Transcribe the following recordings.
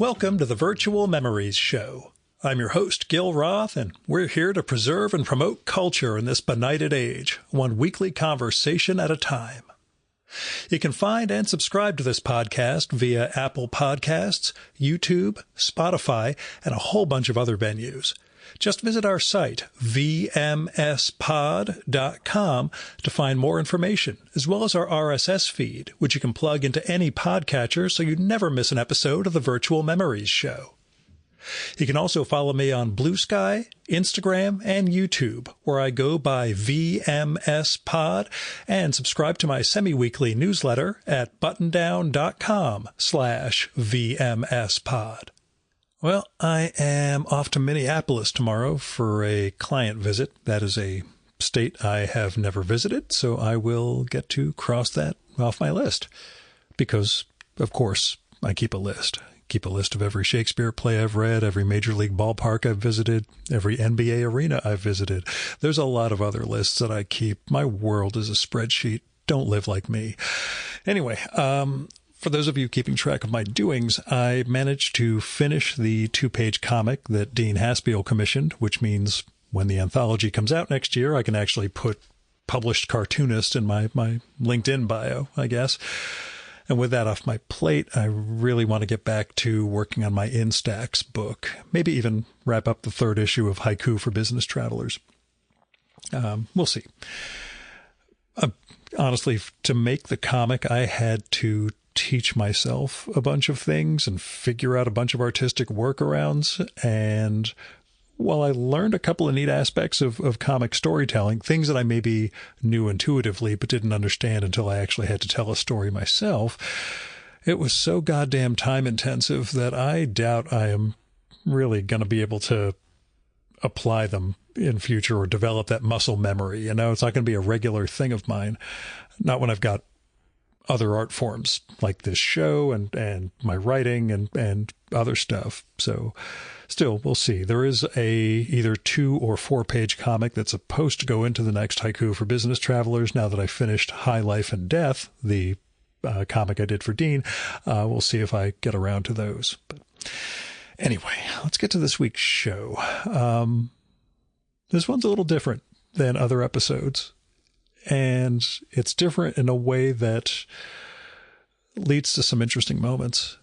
Welcome to the Virtual Memories Show. I'm your host, Gil Roth, and we're here to preserve and promote culture in this benighted age, one weekly conversation at a time. You can find and subscribe to this podcast via Apple Podcasts, YouTube, Spotify, and a whole bunch of other venues. Just visit our site, vmspod.com, to find more information, as well as our RSS feed, which you can plug into any podcatcher so you never miss an episode of the Virtual Memories Show. You can also follow me on Blue Sky, Instagram, and YouTube, where I go by vmspod, and subscribe to my semi-weekly newsletter at buttondown.com/vmspod. Well, I am off to Minneapolis tomorrow for a client visit. That is a state I have never visited, so I will get to cross that off my list. Because, of course, I keep a list. Keep a list of every Shakespeare play I've read, every major league ballpark I've visited, every NBA arena I've visited. There's a lot of other lists that I keep. My world is a spreadsheet. Don't live like me. Anyway, for those of you keeping track of my doings, I managed to finish the 2-page comic that Dean Haspiel commissioned, which means when the anthology comes out next year, I can actually put published cartoonist in my LinkedIn bio, I guess. And with that off my plate, I really want to get back to working on my Instax book, maybe even wrap up the 3rd issue of Haiku for Business Travelers. We'll see. Honestly, to make the comic, I had to teach myself a bunch of things and figure out a bunch of artistic workarounds. And while I learned a couple of neat aspects of comic storytelling, things that I maybe knew intuitively but didn't understand until I actually had to tell a story myself, it was so goddamn time intensive that I doubt I am really going to be able to apply them in future or develop that muscle memory. You know, it's not going to be a regular thing of mine. Not when I've got other art forms like this show and my writing and other stuff. So still, we'll see. There is a either 2 or 4-page comic that's supposed to go into the next Haiku for Business Travelers. Now that I finished High Life and Death, the comic I did for Dean, we'll see if I get around to those. But anyway, let's get to this week's show. This one's a little different than other episodes. And it's different in a way that leads to some interesting moments.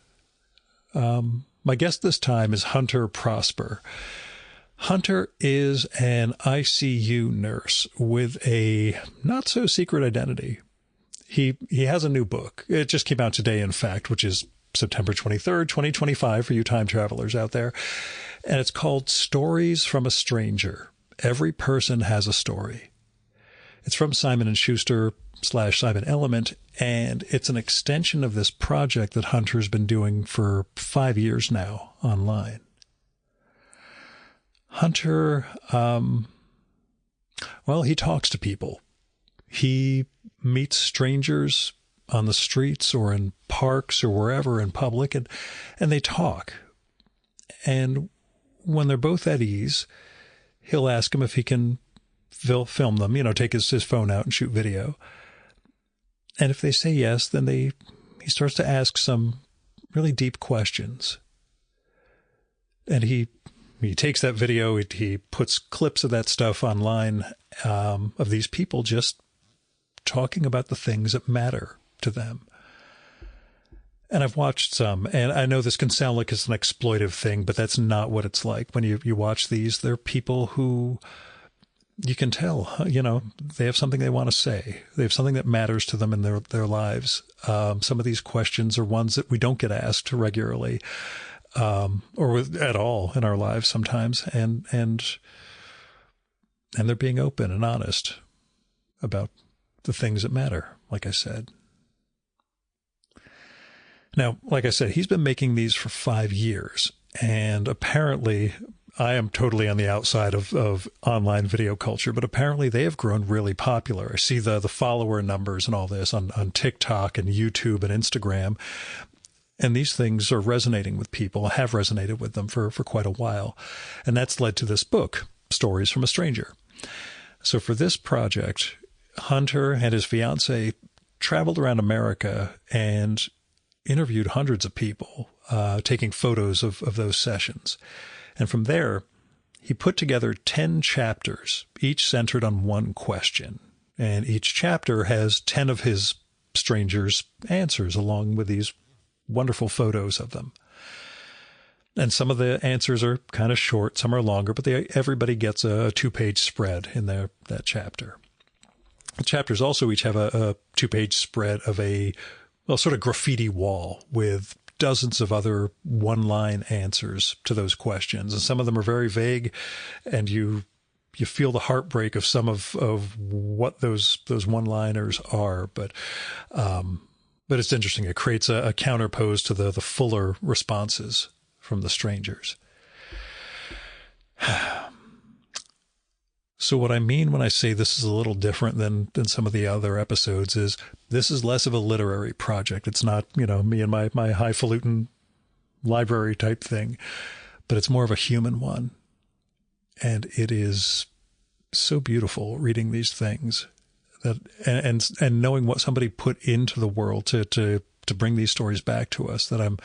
My guest this time is Hunter Prosper. Hunter is an ICU nurse with a not-so-secret identity. He has a new book. It just came out today, in fact, which is September 23rd, 2025, for you time travelers out there. And it's called Stories from a Stranger. Every person has a story. It's from Simon & Schuster / Simon Element, and it's an extension of this project that Hunter's been doing for 5 years now online. Hunter, he talks to people. He meets strangers on the streets or in parks or wherever in public, and they talk. And when they're both at ease, he'll ask him if he can film them, take his phone out and shoot video. And if they say yes, then he starts to ask some really deep questions. And he takes that video, he puts clips of that stuff online, of these people just talking about the things that matter to them. And I've watched some, and I know this can sound like it's an exploitive thing, but that's not what it's like. When you watch these, they're people who you can tell, they have something they want to say. They have something that matters to them in their lives. Some of these questions are ones that we don't get asked regularly, or at all in our lives sometimes. And they're being open and honest about the things that matter, like I said. Now, like I said, he's been making these for 5 years, and apparently I am totally on the outside of online video culture, but apparently they have grown really popular. I see the follower numbers and all this on TikTok and YouTube and Instagram. And these things are resonating with people, have resonated with them for quite a while. And that's led to this book, Stories from a Stranger. So for this project, Hunter and his fiance traveled around America and interviewed hundreds of people, taking photos of those sessions. And from there, he put together 10 chapters, each centered on one question. And each chapter has 10 of his strangers' answers, along with these wonderful photos of them. And some of the answers are kind of short, some are longer, but everybody gets a 2-page spread in that chapter. The chapters also each have a 2-page spread of a sort of graffiti wall with dozens of other one-line answers to those questions. And some of them are very vague, and you feel the heartbreak of some of what those one-liners are. But it's interesting. It creates a counterpose to the fuller responses from the strangers. So what I mean when I say this is a little different than some of the other episodes is this is less of a literary project. It's not, me and my highfalutin library type thing, but it's more of a human one. And it is so beautiful reading these things and knowing what somebody put into the world to bring these stories back to us, that I'm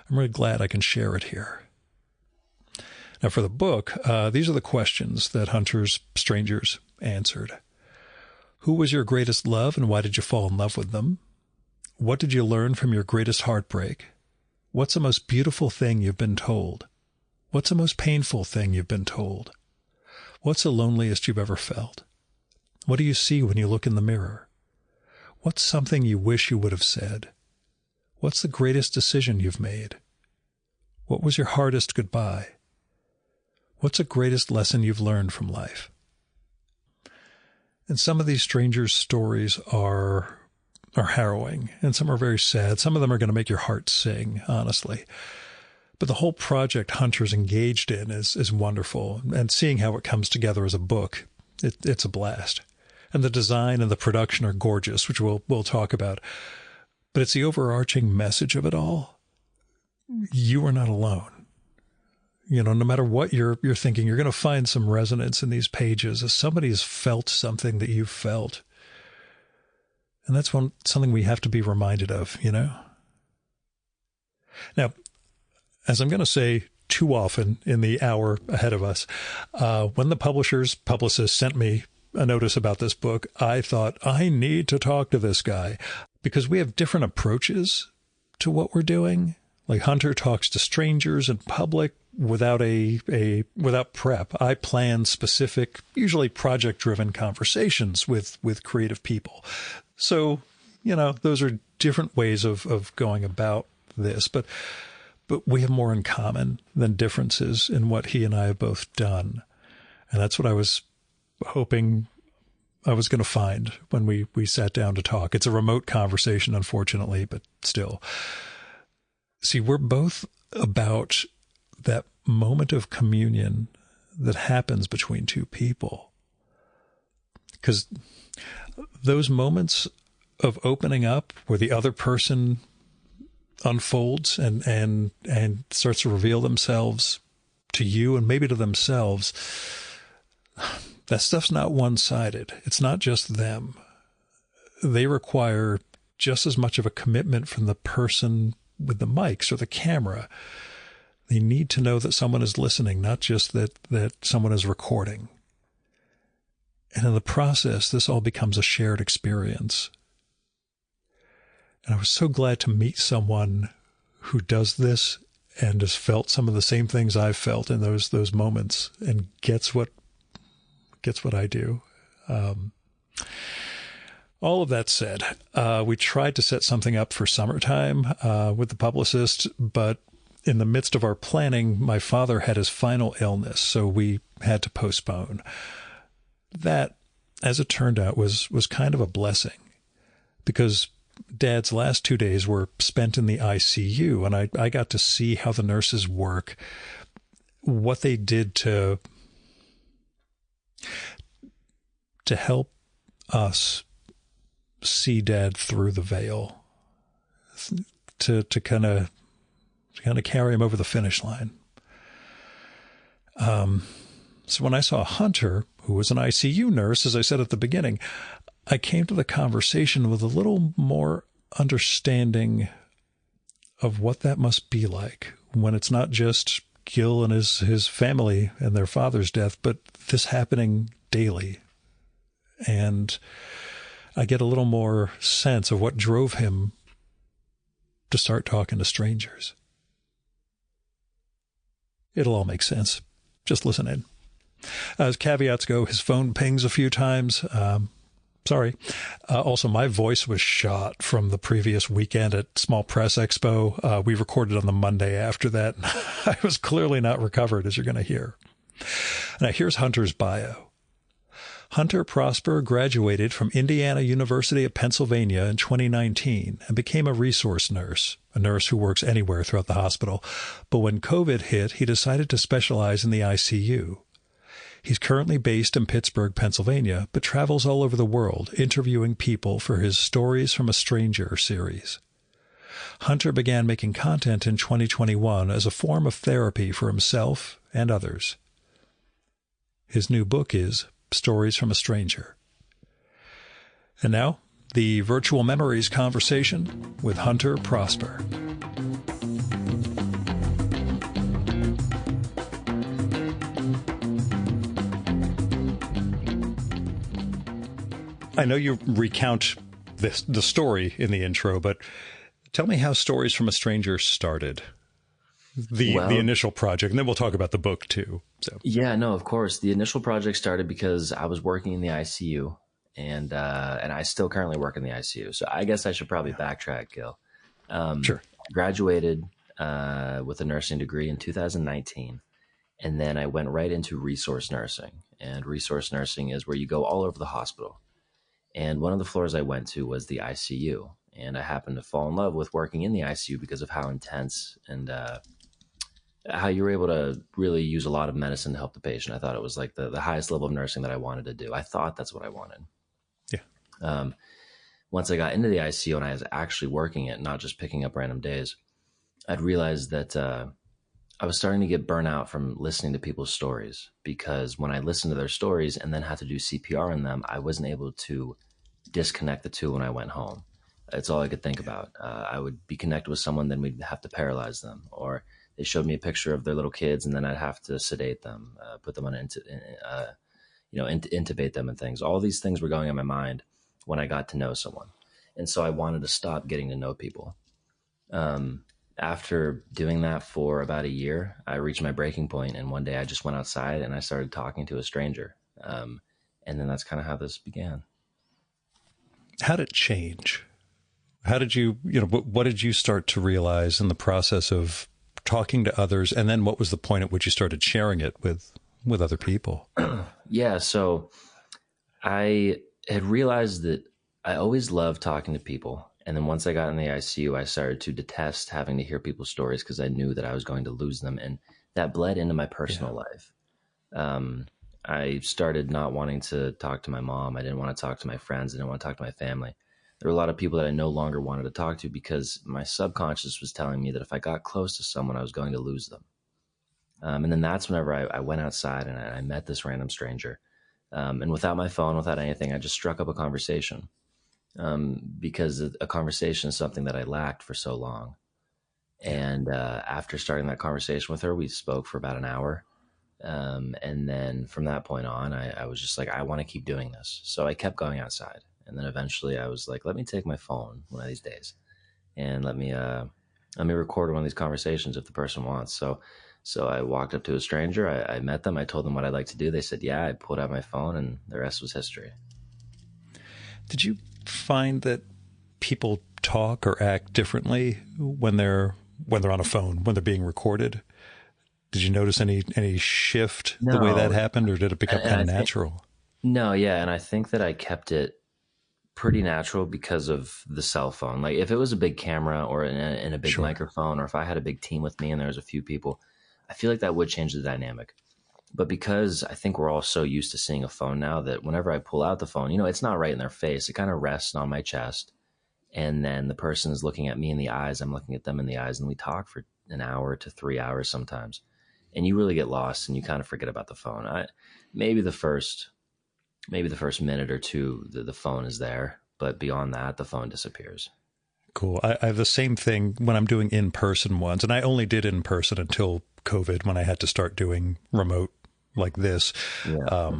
really glad I can share it here. Now, for the book, these are the questions that Hunter's strangers answered. Who was your greatest love, and why did you fall in love with them? What did you learn from your greatest heartbreak? What's the most beautiful thing you've been told? What's the most painful thing you've been told? What's the loneliest you've ever felt? What do you see when you look in the mirror? What's something you wish you would have said? What's the greatest decision you've made? What was your hardest goodbye? What's the greatest lesson you've learned from life? And some of these strangers' stories are harrowing, and some are very sad. Some of them are going to make your heart sing, honestly. But the whole project Hunter's engaged in is wonderful, and seeing how it comes together as a book, it's a blast. And the design and the production are gorgeous, which we'll talk about. But it's the overarching message of it all. You are not alone. No matter what you're thinking, you're going to find some resonance in these pages as somebody has felt something that you've felt. And that's something we have to be reminded of, Now, as I'm going to say too often in the hour ahead of us, when the publicist sent me a notice about this book, I thought, I need to talk to this guy, because we have different approaches to what we're doing. Like Hunter talks to strangers in public without without prep. I plan specific, usually project-driven conversations with creative people. So, those are different ways of going about this, but we have more in common than differences in what he and I have both done. And that's what I was hoping I was going to find when we sat down to talk. It's a remote conversation, unfortunately, but still. See, we're both about that moment of communion that happens between two people. Because those moments of opening up where the other person unfolds and starts to reveal themselves to you and maybe to themselves, that stuff's not one-sided. It's not just them. They require just as much of a commitment from the person with the mics or the camera. They need to know that someone is listening, not just that someone is recording. And in the process, this all becomes a shared experience. And I was so glad to meet someone who does this and has felt some of the same things I've felt in those moments and gets what I do. All of that said, we tried to set something up for summertime with the publicist, but in the midst of our planning, my father had his final illness, so we had to postpone. That, as it turned out, was kind of a blessing, because Dad's last 2 days were spent in the ICU, and I got to see how the nurses work, what they did to help us see Dad through the veil, to kind of carry him over the finish line. So when I saw Hunter, who was an ICU nurse, as I said at the beginning, I came to the conversation with a little more understanding of what that must be like when it's not just Gil and his family and their father's death, but this happening daily. And I get a little more sense of what drove him to start talking to strangers. It'll all make sense. Just listen in. As caveats go, his phone pings a few times. Sorry. Also, my voice was shot from the previous weekend at Small Press Expo. We recorded on the Monday after that. I was clearly not recovered, as you're going to hear. Now, here's Hunter's bio. Hunter Prosper graduated from Indiana University of Pennsylvania in 2019 and became a resource nurse, a nurse who works anywhere throughout the hospital. But when COVID hit, he decided to specialize in the ICU. He's currently based in Pittsburgh, Pennsylvania, but travels all over the world, interviewing people for his Stories from a Stranger series. Hunter began making content in 2021 as a form of therapy for himself and others. His new book is Stories from a Stranger. And now, the Virtual Memories conversation with Hunter Prosper. I know you recount the story in the intro, but tell me how Stories from a Stranger started. The initial project, and then we'll talk about the book too. So yeah, no, of course. The initial project started because I was working in the ICU, and I still currently work in the ICU. So I guess I should probably backtrack, Gil. Sure. I graduated with a nursing degree in 2019, and then I went right into resource nursing. And resource nursing is where you go all over the hospital. And one of the floors I went to was the ICU, and I happened to fall in love with working in the ICU because of how intense and how you were able to really use a lot of medicine to help the patient. I thought it was like the highest level of nursing that I wanted to do. I thought that's what I wanted. Yeah. Once I got into the ICU and I was actually working it, not just picking up random days, I'd realized that I was starting to get burnt out from listening to people's stories, because when I listened to their stories and then had to do CPR on them, I wasn't able to disconnect the two when I went home. That's all I could think about. I would be connected with someone, then we'd have to paralyze them, or they showed me a picture of their little kids, and then I'd have to sedate them, put them on, intubate them and things. All these things were going in my mind when I got to know someone. And so I wanted to stop getting to know people. After doing that for about a year, I reached my breaking point, and one day I just went outside and I started talking to a stranger. And then that's kind of how this began. How did it change? How did you, what did you start to realize in the process of talking to others? And then what was the point at which you started sharing it with other people? Yeah. So I had realized that I always loved talking to people. And then once I got in the ICU, I started to detest having to hear people's stories, because I knew that I was going to lose them. And that bled into my personal life. I started not wanting to talk to my mom. I didn't want to talk to my friends. I didn't want to talk to my family. There were a lot of people that I no longer wanted to talk to, because my subconscious was telling me that if I got close to someone, I was going to lose them. And then that's whenever I went outside and I met this random stranger. And without my phone, without anything, I just struck up a conversation, because a conversation is something that I lacked for so long. And after starting that conversation with her, we spoke for about an hour. And then from that point on, I was just like, I want to keep doing this. So I kept going outside. And then eventually I was like, let me take my phone one of these days and let me record one of these conversations if the person wants. So I walked up to a stranger. I met them. I told them what I'd like to do. They said, yeah. I pulled out my phone, and the rest was history. Did you find that people talk or act differently when they're on a phone, when they're being recorded? Did you notice any shift the way that happened, or did it become kind of natural? No, yeah. And I think that I kept it pretty natural because of the cell phone. Like if it was a big camera or in a big microphone, or if I had a big team with me and there was a few people, I feel like that would change the dynamic. But because I think we're all so used to seeing a phone now that whenever I pull out the phone, it's not right in their face. It kind of rests on my chest. And then the person is looking at me in the eyes. I'm looking at them in the eyes, and we talk for an hour to 3 hours sometimes. And you really get lost and you kind of forget about the phone. Maybe the first minute or two, the phone is there, but beyond that, the phone disappears. cool. I have the same thing when I'm doing in-person ones, and I only did in-person until COVID when I had to start doing remote like this. Yeah.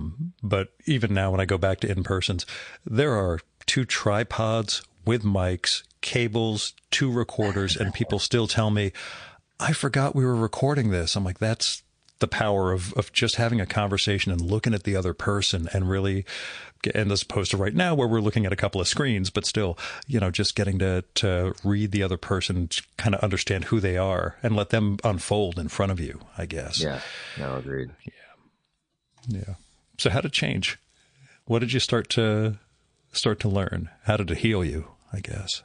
But even now when I go back to in-persons, there are 2 tripods with mics, cables, 2 recorders, and people still tell me, I forgot we were recording this. I'm like, that's the power of just having a conversation and looking at the other person and really, and as opposed to right now where we're looking at a couple of screens, but still, just getting to read the other person, kind of understand who they are and let them unfold in front of you, I guess. Yeah. No, agreed. Yeah. So how did it change? What did you start to learn? How did it heal you, I guess?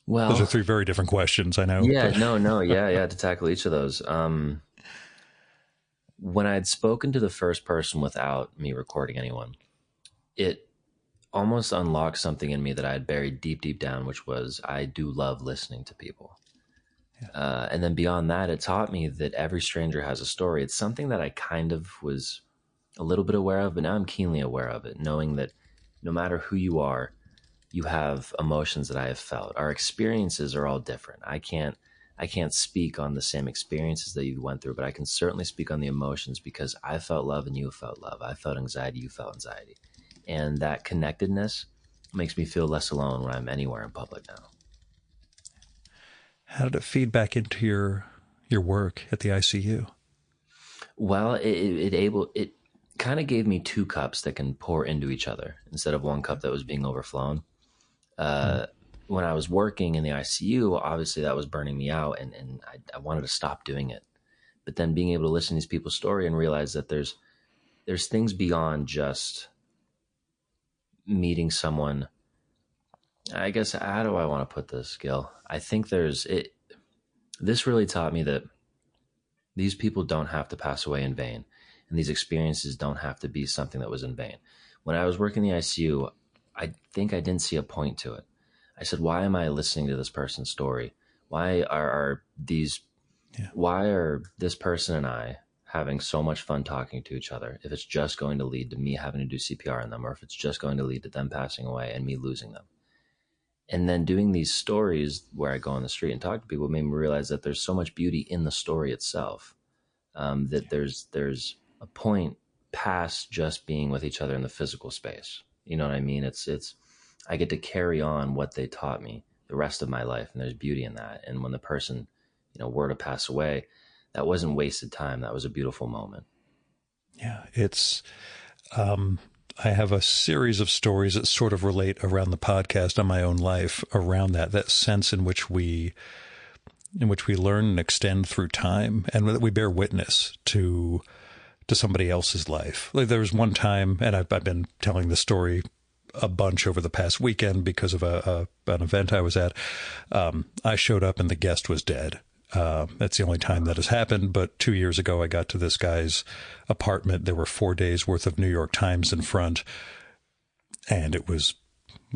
Well, those are 3 very different questions, I know. Yeah, no. Yeah. To tackle each of those. When I had spoken to the first person without me recording anyone, it almost unlocked something in me that I had buried deep, deep down, which was I do love listening to people. Yeah. And then beyond that, it taught me that every stranger has a story. It's something that I kind of was a little bit aware of, but now I'm keenly aware of it, knowing that no matter who you are, you have emotions that I have felt. Our experiences are all different. I can't speak on the same experiences that you went through, but I can certainly speak on the emotions because I felt love and you felt love. I felt anxiety, you felt anxiety. And that connectedness makes me feel less alone when I'm anywhere in public now. How did it feed back into your work at the ICU? Well, it kind of gave me 2 cups that can pour into each other instead of 1 cup that was being overflown. When I was working in the ICU, obviously that was burning me out and I wanted to stop doing it. But then being able to listen to these people's story and realize that there's things beyond just meeting someone. I guess, how do I want to put this, Gil? I think this really taught me that these people don't have to pass away in vain. And these experiences don't have to be something that was in vain. When I was working in the ICU, I think I didn't see a point to it. I said, why am I listening to this person's story? Why are this person and I having so much fun talking to each other if it's just going to lead to me having to do CPR on them, or if it's just going to lead to them passing away and me losing them? And then doing these stories where I go on the street and talk to people made me realize that there's so much beauty in the story itself, that there's a point past just being with each other in the physical space. You know what I mean? It's I get to carry on what they taught me the rest of my life, and there's beauty in that. And when the person, were to pass away, that wasn't wasted time. That was a beautiful moment. Yeah, it's I have a series of stories that sort of relate around the podcast on my own life around that sense in which we learn and extend through time, and that we bear witness to somebody else's life. Like there was one time, and I've been telling this story a bunch over the past weekend because of an event I was at. I showed up and the guest was dead. That's the only time that has happened. But 2 years ago, I got to this guy's apartment. There were 4 days worth of New York Times in front. And it was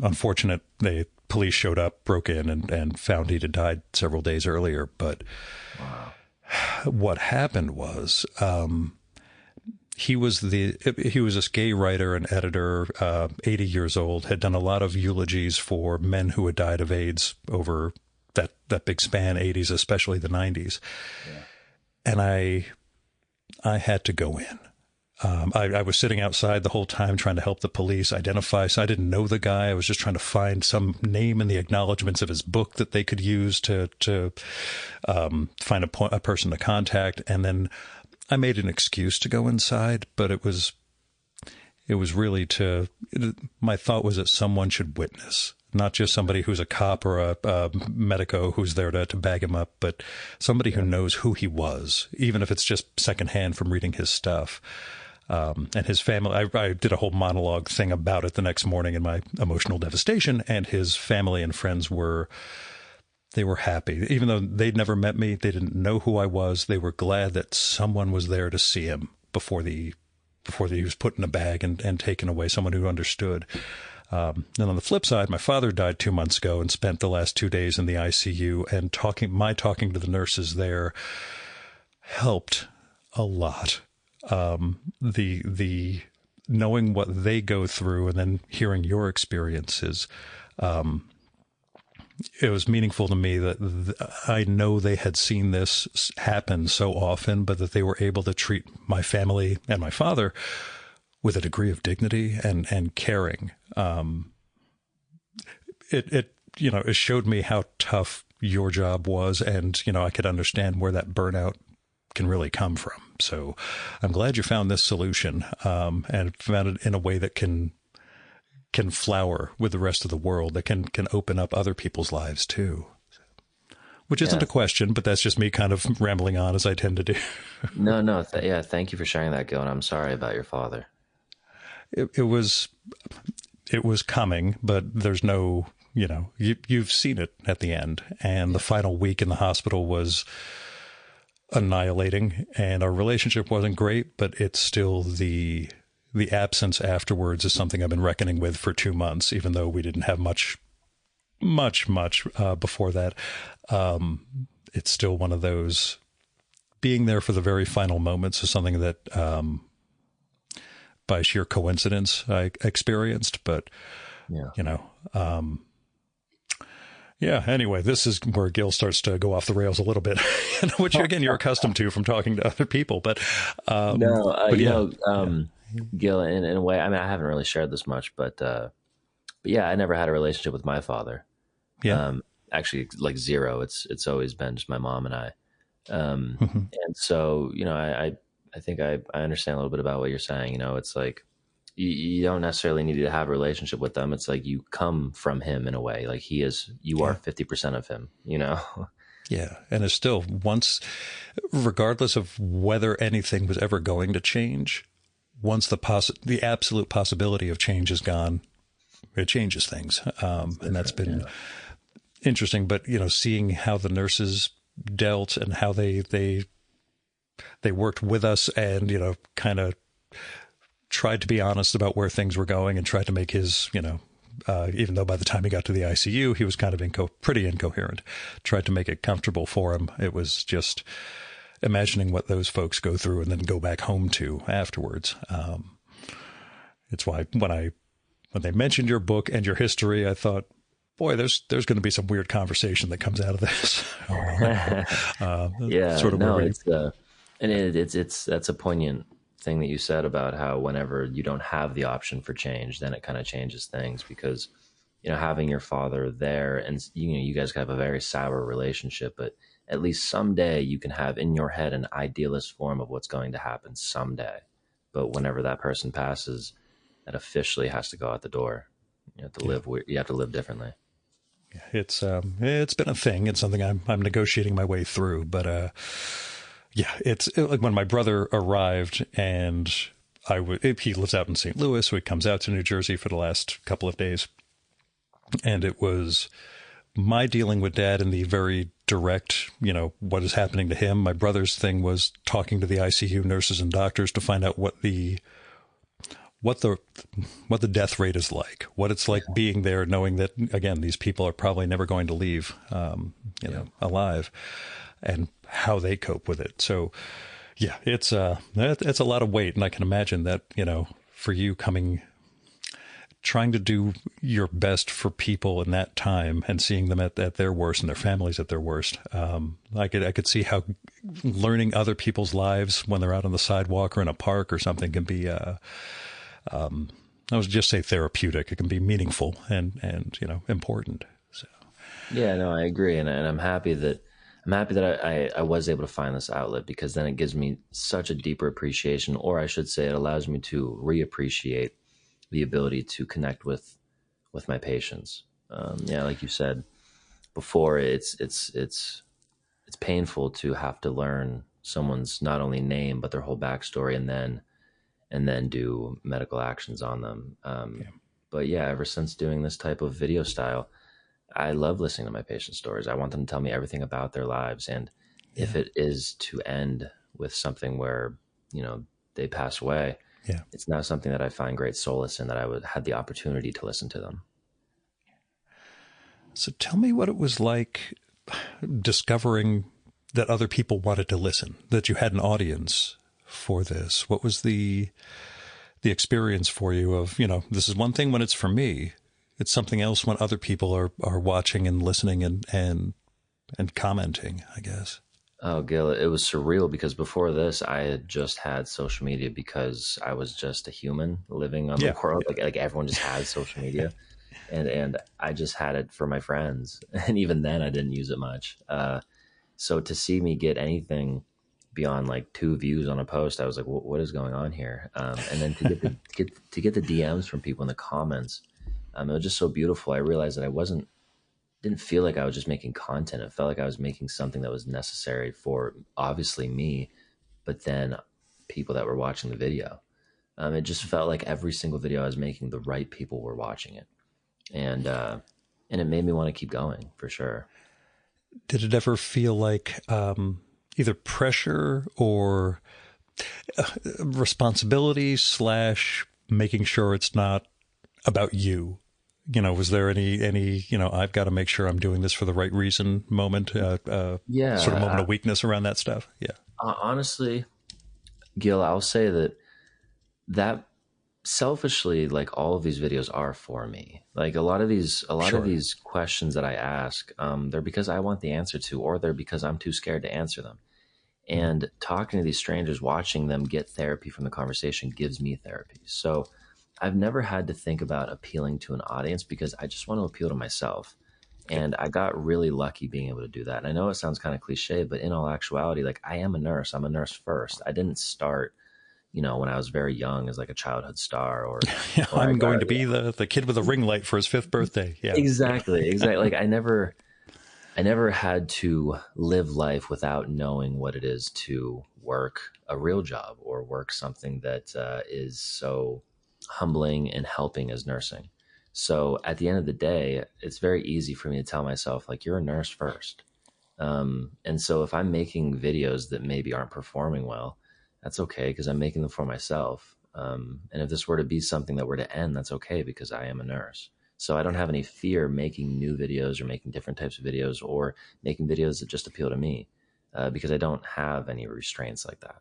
unfortunate. The police showed up, broke in, and found he'd died several days earlier. But wow. What happened was, he was this gay writer and editor, 80 years old, had done a lot of eulogies for men who had died of AIDS over that big span, 80s, especially the 90s. Yeah. And I had to go in. I was sitting outside the whole time trying to help the police identify. So I didn't know the guy. I was just trying to find some name in the acknowledgments of his book that they could use to find a person to contact. And then I made an excuse to go inside, but it was really my thought was that someone should witness, not just somebody who's a cop or a medico who's there to bag him up, but somebody who knows who he was, even if it's just secondhand from reading his stuff. And his family, I did a whole monologue thing about it the next morning in my emotional devastation, and his family and friends were happy. Even though they'd never met me, they didn't know who I was, they were glad that someone was there to see him before he was put in a bag and taken away, someone who understood. And on the flip side, my father died 2 months ago and spent the last 2 days in the ICU, and talking to the nurses there helped a lot. The knowing what they go through and then hearing your experiences, it was meaningful to me that I know they had seen this happen so often, but that they were able to treat my family and my father with a degree of dignity and caring. It showed me how tough your job was, and I could understand where that burnout can really come from. So I'm glad you found this solution, and found it in a way that can flower with the rest of the world, that can open up other people's lives too. Which isn't a question, but that's just me kind of rambling on, as I tend to do. No. Thank you for sharing that, Gil. And I'm sorry about your father. It was coming, but there's no, you've seen it at the end, and the final week in the hospital was annihilating, and our relationship wasn't great, but it's still the absence afterwards is something I've been reckoning with for 2 months, even though we didn't have much before that. It's still one of those, being there for the very final moments is something that, by sheer coincidence, I experienced, but anyway, this is where Gil starts to go off the rails a little bit, which again, you're accustomed to from talking to other people, but, Gil, in a way, I mean, I haven't really shared this much, but yeah, I never had a relationship with my father. Yeah. Actually, like zero. It's always been just my mom and I. And so, I think I understand a little bit about what you're saying. It's like you don't necessarily need to have a relationship with them. It's like you come from him in a way. Like you are 50% of him. Yeah, and it's still, regardless of whether anything was ever going to change, once the absolute possibility of change is gone, it changes things. And that's been interesting. But, seeing how the nurses dealt and how they worked with us and, kind of tried to be honest about where things were going and tried to make his, even though by the time he got to the ICU, he was kind of pretty incoherent, tried to make it comfortable for him. It was just imagining what those folks go through and then go back home to afterwards. It's why when they mentioned your book and your history, I thought, boy, there's going to be some weird conversation that comes out of this. That's a poignant thing that you said about how whenever you don't have the option for change, then it kind of changes things, because, having your father there and, you guys have a very sour relationship, but at least someday you can have in your head an idealist form of what's going to happen someday. But whenever that person passes, that officially has to go out the door. You have to live differently. It's been a thing. It's something I'm negotiating my way through, but, it's like when my brother arrived, and he lives out in St. Louis, so he comes out to New Jersey for the last couple of days. And it was my dealing with Dad in the very direct, what is happening to him. My brother's thing was talking to the ICU nurses and doctors to find out what the death rate is like, what it's like being there, knowing that, again, these people are probably never going to leave, alive, and how they cope with it. So it's a lot of weight. And I can imagine that, for you trying to do your best for people in that time and seeing them at their worst and their families at their worst. I could see how learning other people's lives when they're out on the sidewalk or in a park or something can be, I would just say therapeutic. It can be meaningful and important. So. Yeah, no, I agree. And I'm happy that I was able to find this outlet, because then it gives me such a deeper appreciation, or I should say it allows me to reappreciate the ability to connect with my patients. Like you said before, it's painful to have to learn someone's not only name, but their whole backstory, and then do medical actions on them. But ever since doing this type of video style, I love listening to my patients' stories. I want them to tell me everything about their lives. And if it is to end with something where, they pass away, it's now something that I find great solace in, that I had the opportunity to listen to them. So tell me what it was like discovering that other people wanted to listen, that you had an audience for this. What was the experience for you of, this is one thing when it's for me, it's something else when other people are watching and listening and commenting, I guess. Oh, Gil, it was surreal because before this, I had just had social media because I was just a human living on the Yeah. world. Like everyone just has social media, and I just had it for my friends, and even then, I didn't use it much. So to see me get anything beyond like 2 views on a post, I was like, "What is going on here?" And then to get the DMs from people in the comments, it was just so beautiful. I realized that I wasn't didn't feel like I was just making content. It felt like I was making something that was necessary for obviously me, but then people that were watching the video. It just felt like every single video I was making, the right people were watching it, and it made me want to keep going for sure. Did it ever feel like either pressure or responsibility slash making sure it's not about you? Was there any, I've got to make sure I'm doing this for the right reason moment, Yeah, sort of moment of weakness around that stuff? Yeah. honestly, Gil, I'll say that selfishly, like all of these videos are for me. Like a lot of Sure. these questions that I ask, they're because I want the answer to, or they're because I'm too scared to answer them. And talking to these strangers, watching them get therapy from the conversation gives me therapy. So I've never had to think about appealing to an audience because I just want to appeal to myself. And I got really lucky being able to do that. And I know it sounds kind of cliche, but in all actuality, like I am a nurse. I'm a nurse first. I didn't start, when I was very young as like a childhood star Yeah, or I I'm got, going to be the kid with a ring light for his 5th birthday. Yeah. exactly, exactly. Like I never had to live life without knowing what it is to work a real job or work something that is so humbling and helping as nursing. So at the end of the day, it's very easy for me to tell myself, like, you're a nurse first. And so if I'm making videos that maybe aren't performing well, that's okay because I'm making them for myself. And if this were to be something that were to end, that's okay because I am a nurse. So I don't have any fear making new videos or making different types of videos or making videos that just appeal to me because I don't have any restraints like that.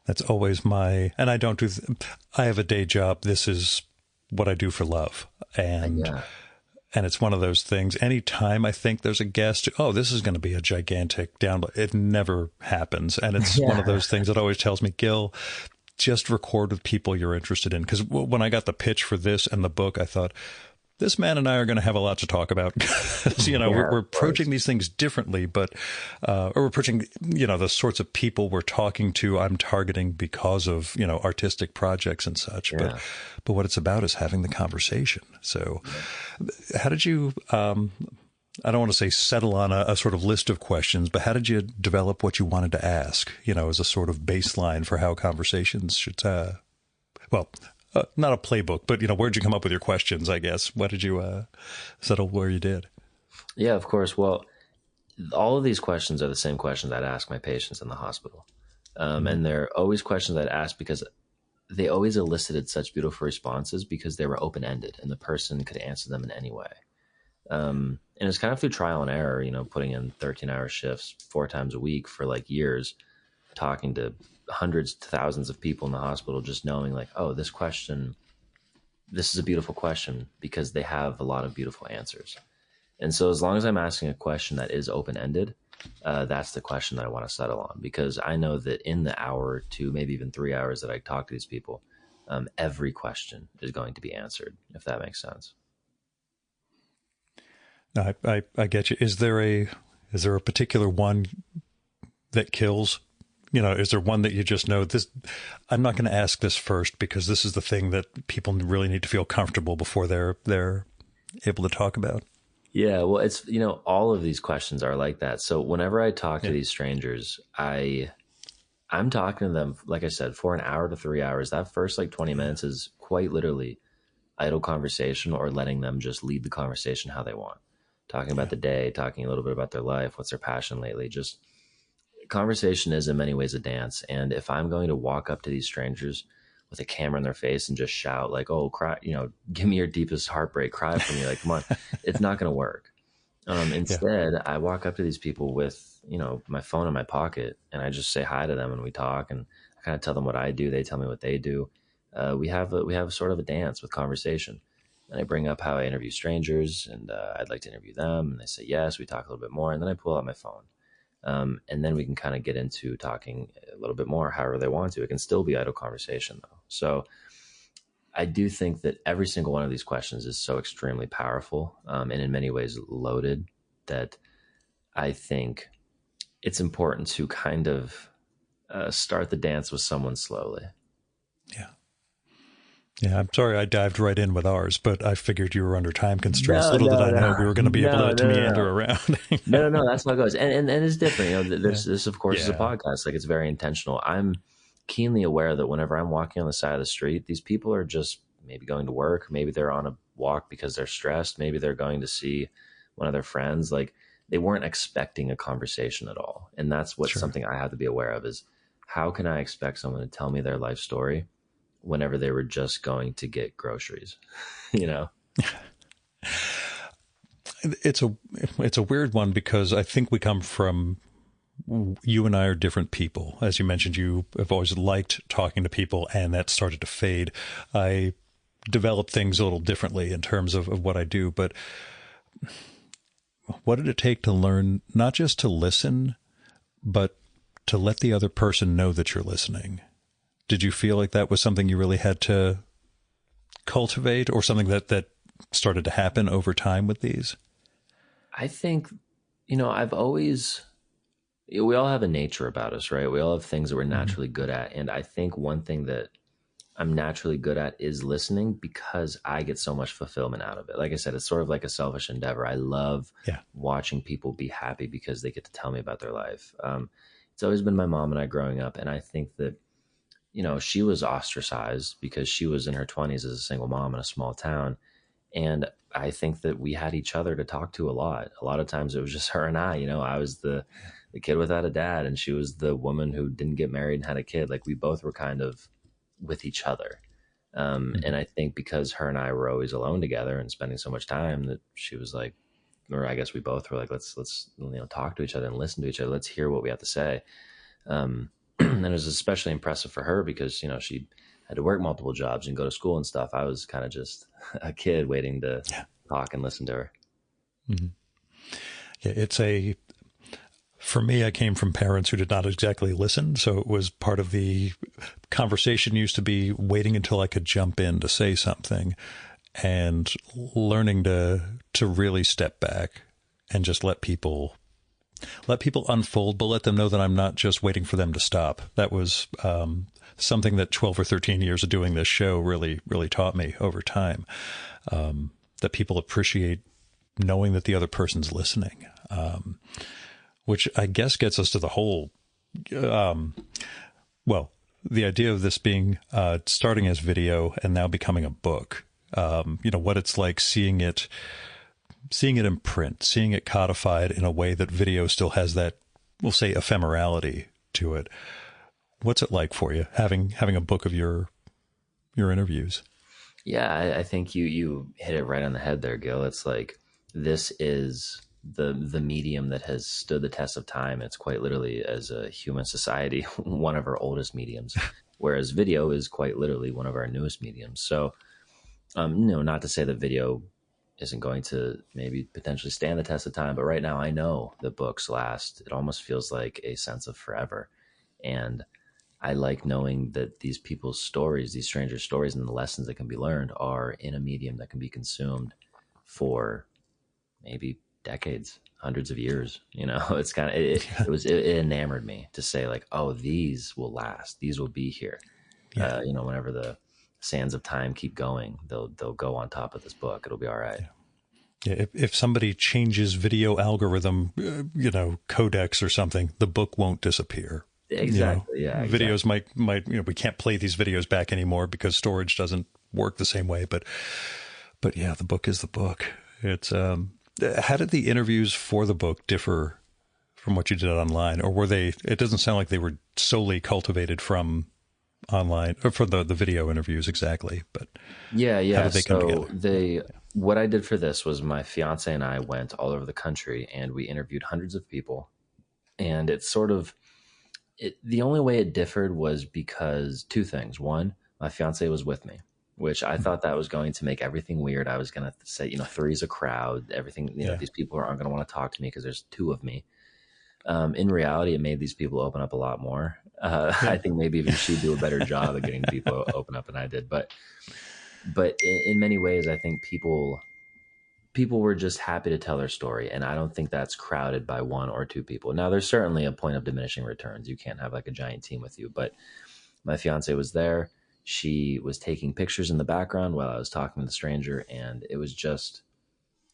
That's always and I don't I have a day job. This is what I do for love. Yeah. And it's one of those things. Anytime I think there's a guest, oh, this is going to be a gigantic download. It never happens. And it's one of those things that always tells me, Gil, just record with people you're interested in. Because when I got the pitch for this and the book, I thought, this man and I are going to have a lot to talk about. We're approaching these things differently, but, or we're approaching, the sorts of people we're talking to, I'm targeting because of, artistic projects and such. Yeah. But what it's about is having the conversation. So how did you, I don't want to say settle on a sort of list of questions, but how did you develop what you wanted to ask, as a sort of baseline for how conversations should, not a playbook, but, where'd you come up with your questions, I guess? What did you settle where you did? Yeah, of course. Well, all of these questions are the same questions I'd ask my patients in the hospital. And they're always questions I'd ask because they always elicited such beautiful responses because they were open-ended and the person could answer them in any way. And it's kind of through trial and error, putting in 13-hour shifts 4 times a week for like years, talking to hundreds to thousands of people in the hospital, just knowing like, oh, this is a beautiful question because they have a lot of beautiful answers. And so as long as I'm asking a question that is open-ended, that's the question that I want to settle on because I know that in the hour to maybe even 3 hours that I talk to these people, every question is going to be answered, if that makes sense. No, I get you. Is there a particular one that kills? Is there one that you just know this? I'm not going to ask this first because this is the thing that people really need to feel comfortable before they're able to talk about. Yeah, well, it's all of these questions are like that. So whenever I talk to these strangers, I'm talking to them, like I said, for an hour to 3 hours. That first like 20 minutes is quite literally idle conversation or letting them just lead the conversation how they want. Talking about the day, talking a little bit about their life, what's their passion lately. Just conversation is in many ways a dance. And if I'm going to walk up to these strangers with a camera in their face and just shout like, oh, cry, give me your deepest heartbreak, cry for me. Like, come on, it's not going to work. Instead, I walk up to these people with, my phone in my pocket and I just say hi to them and we talk and I kind of tell them what I do. They tell me what they do. We have sort of a dance with conversation. and I bring up how I interview strangers and I'd like to interview them. And they say yes. We talk a little bit more, and then I pull out my phone. And then we can kind of get into talking a little bit more, however they want to. It can still be idle conversation, though. So I do think that every single one of these questions is so extremely powerful, and in many ways loaded, that I think it's important to kind of start the dance with someone slowly. Yeah. Yeah, I'm sorry I dived right in with ours, but I figured you were under time constraints. Little did I know we were going to be able to meander around. No, that's how it goes. And it's different. You know, this of course is a podcast. Like, it's very intentional. I'm keenly aware that whenever I'm walking on the side of the street, these people are just maybe going to work. Maybe they're on a walk because they're stressed. Maybe they're going to see one of their friends. Like, they weren't expecting a conversation at all. And that's what something I have to be aware of is, how can I expect someone to tell me their life story whenever they were just going to get groceries, you know? It's a weird one, because I think we come from, you and I are different people. As you mentioned, you have always liked talking to people, and that started to fade. I developed things a little differently in terms of what I do, but what did it take to learn not just to listen, but to let the other person know that you're listening? Did you feel like that was something you really had to cultivate, or something that started to happen over time with these? I think, we all have a nature about us, right? We all have things that we're naturally good at. And I think one thing that I'm naturally good at is listening, because I get so much fulfillment out of it. Like I said, it's sort of like a selfish endeavor. I love watching people be happy because they get to tell me about their life. It's always been my mom and I growing up. And I think that, she was ostracized because she was in her 20s as a single mom in a small town. And I think that we had each other to talk to a lot. A lot of times it was just her and I. I was the kid without a dad, and she was the woman who didn't get married and had a kid. Like, we both were kind of with each other. And I think because her and I were always alone together and spending so much time, that she was like, or I guess we both were like, let's talk to each other and listen to each other. Let's hear what we have to say. And it was especially impressive for her because, she had to work multiple jobs and go to school and stuff. I was kind of just a kid waiting to talk and listen to her. Mm-hmm. Yeah, for me, I came from parents who did not exactly listen. So it was part of the conversation used to be waiting until I could jump in to say something, and learning to really step back and just let people unfold, but let them know that I'm not just waiting for them to stop. That was something that 12 or 13 years of doing this show really, really taught me over time, that people appreciate knowing that the other person's listening, which I guess gets us to the whole, the idea of this being starting as video and now becoming a book, what it's like seeing it in print, seeing it codified in a way that video still has that, we'll say, ephemerality to it. What's it like for you having a book of your interviews? Yeah, I think you hit it right on the head there, Gil. It's like, this is the medium that has stood the test of time. It's quite literally, as a human society, one of our oldest mediums, whereas video is quite literally one of our newest mediums. So, not to say that video isn't going to maybe potentially stand the test of time, but right now I know that books last. It almost feels like a sense of forever. And I like knowing that these people's stories, these strangers' stories, and the lessons that can be learned are in a medium that can be consumed for maybe decades, hundreds of years. It's kind of, it enamored me to say, like, oh, these will last. These will be here. Yeah. Whenever the sands of time keep going, they'll go on top of this book. It'll be all right. Yeah. If somebody changes video algorithm, codecs or something, the book won't disappear. Exactly. Yeah. Exactly. Videos might, we can't play these videos back anymore because storage doesn't work the same way. But yeah, the book is the book. It's, how did the interviews for the book differ from what you did online? Or were they, it doesn't sound like they were solely cultivated from online, or for the video interviews exactly, but yeah. How did they come together? What I did for this was, my fiance and I went all over the country and we interviewed hundreds of people. And it's sort of, the only way it differed was because two things. One, my fiance was with me. which I thought that was going to make everything weird. I was going to say, three's a crowd, everything, these people aren't going to want to talk to me because there's two of me. In reality, it made these people open up a lot more. I think maybe even she'd do a better job of getting people open up than I did. But in many ways, I think people were just happy to tell their story. And I don't think that's crowded by one or two people. Now, there's certainly a point of diminishing returns. You can't have like a giant team with you. But my fiance was there. She was taking pictures in the background while I was talking to the stranger. And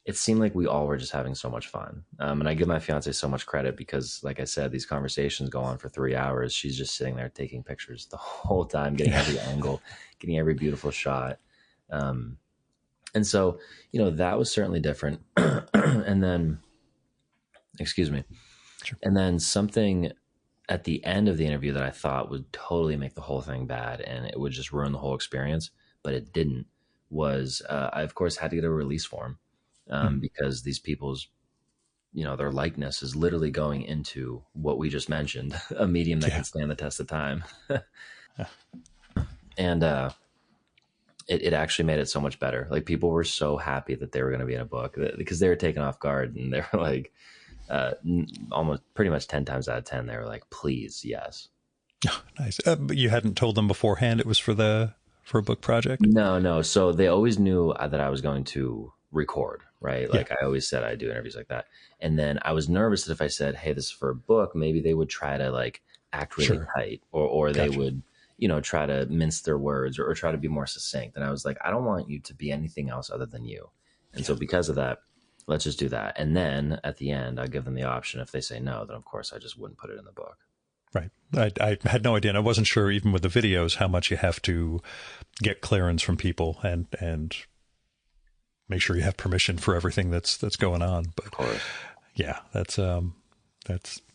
it seemed like we all were just having so much fun. And I give my fiance so much credit because, like I said, these conversations go on for 3 hours. She's just sitting there taking pictures the whole time, getting every angle, getting every beautiful shot. And so, that was certainly different. And then, excuse me. Sure. And then something at the end of the interview that I thought would totally make the whole thing bad and it would just ruin the whole experience, but it didn't, was I, of course, had to get a release form because these people's, their likeness is literally going into what we just mentioned, a medium that can stand the test of time. And it actually made it so much better. Like people were so happy that they were going to be in a book because they were taken off guard and they were like, almost pretty much 10 times out of 10, they were like, please. Yes. Oh, nice. But you hadn't told them beforehand it was for a book project? No. So they always knew that I was going to record, right? Like I always said, I do interviews like that. And then I was nervous that if I said, hey, this is for a book, maybe they would try to like act really tight or they would, try to mince their words or try to be more succinct. And I was like, I don't want you to be anything else other than you. And so because of that, let's just do that. And then at the end, I'll give them the option. If they say no, then of course I just wouldn't put it in the book. Right. I had no idea. And I wasn't sure even with the videos, how much you have to get clearance from people and make sure you have permission for everything that's going on. But of course. Yeah, that's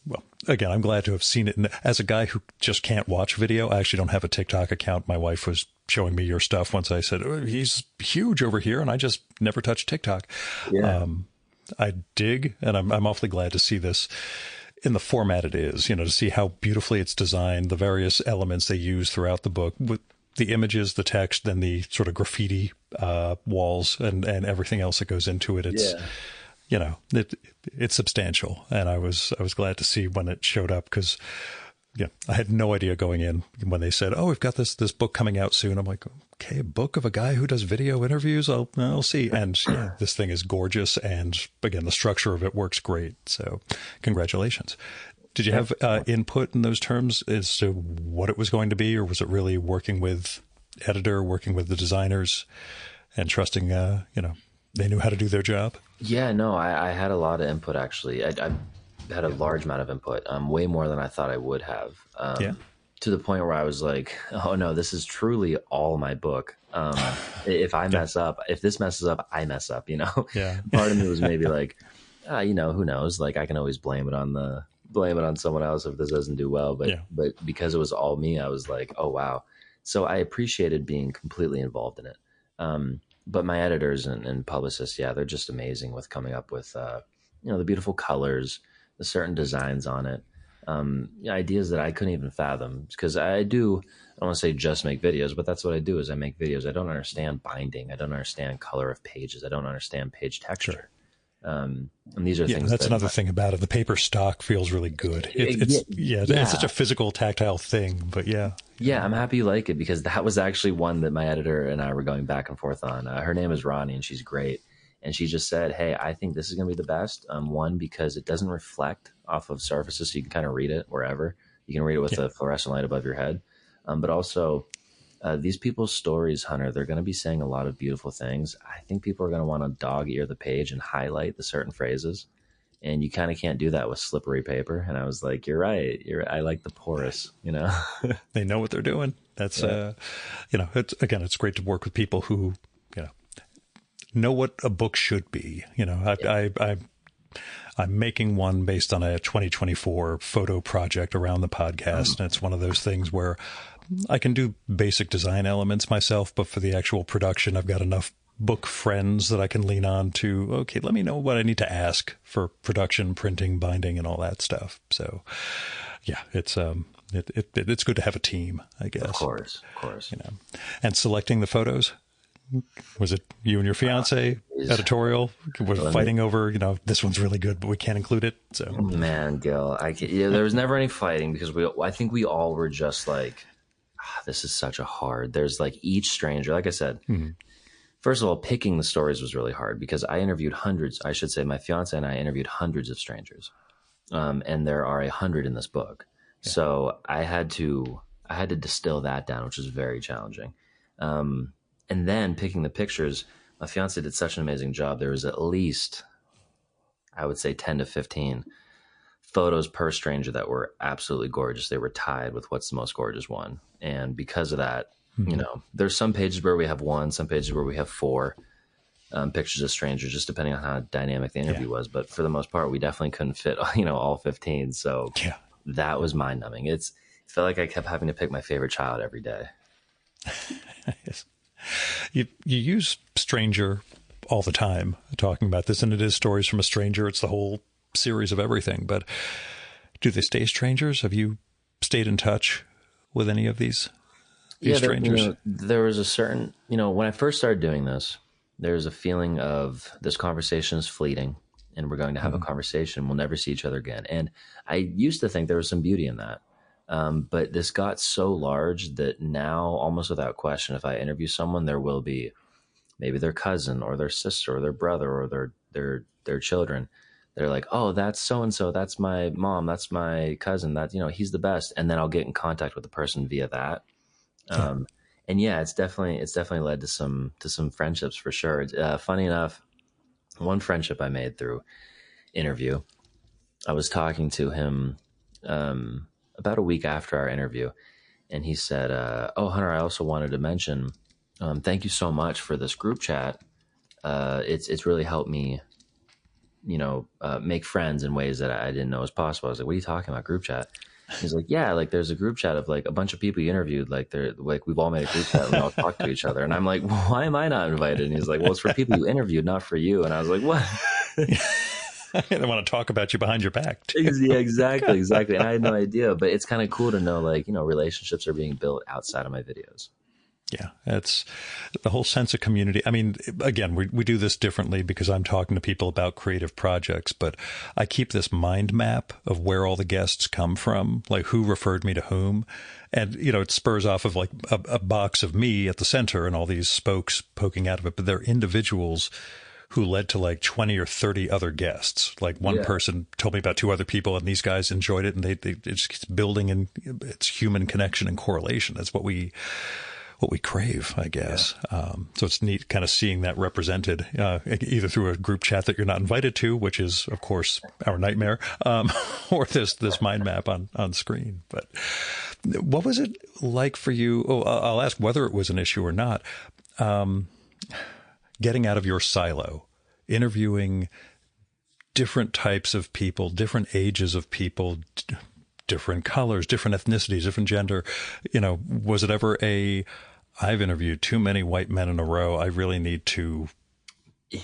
well, again, I'm glad to have seen it. And as a guy who just can't watch video, I actually don't have a TikTok account. My wife was showing me your stuff once I said, oh, he's huge over here. And I just never touched TikTok. Yeah. I dig, and I'm awfully glad to see this in the format it is, to see how beautifully it's designed, the various elements they use throughout the book with the images, the text, then the sort of graffiti walls and everything else that goes into it. It's, it's substantial. And I was glad to see when it showed up because, I had no idea going in when they said, oh, we've got this book coming out soon. I'm like, okay, a book of a guy who does video interviews. I'll see. And this thing is gorgeous. And again, the structure of it works great. So congratulations. Did you have input in those terms as to what it was going to be, or was it really working with editor, working with the designers and trusting, they knew how to do their job? Yeah, no, I had a lot of input actually. I had a large amount of input, way more than I thought I would have. To the point where I was like, oh no, this is truly all my book. If I mess up, if this messes up, I mess up, Yeah. Part of me was maybe like, who knows? Like I can always blame it on someone else if this doesn't do well. But because it was all me, I was like, oh wow. So I appreciated being completely involved in it. But my editors and publicists, they're just amazing with coming up with, the beautiful colors, the certain designs on it, ideas that I couldn't even fathom because I don't want to say just make videos, but that's what I do is I make videos. I don't understand binding. I don't understand color of pages. I don't understand page texture. Sure. And these are things that's another thing about it. The paper stock feels really good. It's such a physical, tactile thing, but I'm happy you like it because that was actually one that my editor and I were going back and forth on. Her name is Ronnie and she's great. And she just said, hey, I think this is going to be the best. One, because it doesn't reflect off of surfaces. So you can kind of read it wherever. You can read it with a fluorescent light above your head. But also these people's stories, Hunter, they're going to be saying a lot of beautiful things. I think people are going to want to dog ear the page and highlight the certain phrases. And you kind of can't do that with slippery paper. And I was like, you're right. I like the porous, They know what they're doing. That's, it's great to work with people who, know what a book should be. I'm making one based on a 2024 photo project around the podcast. And it's one of those things where I can do basic design elements myself, but for the actual production, I've got enough book friends that I can lean on to, okay, let me know what I need to ask for production, printing, binding, and all that stuff. So it's, it's good to have a team, I guess. Of course. You know, and selecting the photos. Was it you and your fiance editorial were fighting over, this one's really good, but we can't include it? So, man, Gil, there was never any fighting because I think we all were just like, this is such a hard, there's like each stranger, like I said, first of all, picking the stories was really hard because I interviewed hundreds. I should say my fiance and I interviewed hundreds of strangers. And there are 100 in this book. Yeah. So I had to distill that down, which was very challenging. And then picking the pictures, my fiance did such an amazing job. There was at least, I would say 10 to 15 photos per stranger that were absolutely gorgeous. They were tied with what's the most gorgeous one. And because of that, there's some pages where we have one, some pages where we have four pictures of strangers, just depending on how dynamic the interview was. But for the most part, we definitely couldn't fit, all 15. So that was mind numbing. It felt like I kept having to pick my favorite child every day. Yes. You use stranger all the time talking about this, and it is stories from a stranger. It's the whole series of everything. But do they stay strangers? Have you stayed in touch with any of these strangers? There was a certain, when I first started doing this, there was a feeling of this conversation is fleeting and we're going to have a conversation. We'll never see each other again. And I used to think there was some beauty in that. But this got so large that now, almost without question, if I interview someone, there will be maybe their cousin or their sister or their brother or their children. They're like, oh, that's so-and-so. That's my mom. That's my cousin. That, he's the best. And then I'll get in contact with the person via that. And yeah, it's definitely led to some friendships for sure. Funny enough, one friendship I made through interview, I was talking to him, about a week after our interview, and he said, oh, Hunter, I also wanted to mention, thank you so much for this group chat. It's really helped me, make friends in ways that I didn't know was possible. I was like, what are you talking about, group chat? He's like, yeah, like there's a group chat of like a bunch of people you interviewed, we've all made a group chat and we all talk to each other. And I'm like, why am I not invited? And he's like, well, it's for people you interviewed, not for you. And I was like, what? I don't want to talk about you behind your back. Too. Yeah, exactly. And I had no idea, but it's kind of cool to know, relationships are being built outside of my videos. Yeah, it's the whole sense of community. I mean, again, we do this differently because I'm talking to people about creative projects, but I keep this mind map of where all the guests come from, like who referred me to whom. And, it spurs off of like a box of me at the center and all these spokes poking out of it, but they're individuals who led to like 20 or 30 other guests. Like one person told me about two other people and these guys enjoyed it, and it just keeps building, and it's human connection and correlation. That's what we crave, I guess. So it's neat kind of seeing that represented either through a group chat that you're not invited to, which is, of course, our nightmare, or this mind map on screen. But what was it like for you? Oh, I'll ask whether it was an issue or not. Getting out of your silo, interviewing different types of people, different ages of people, different colors, different ethnicities, different gender. Was it ever I've interviewed too many white men in a row. I really need to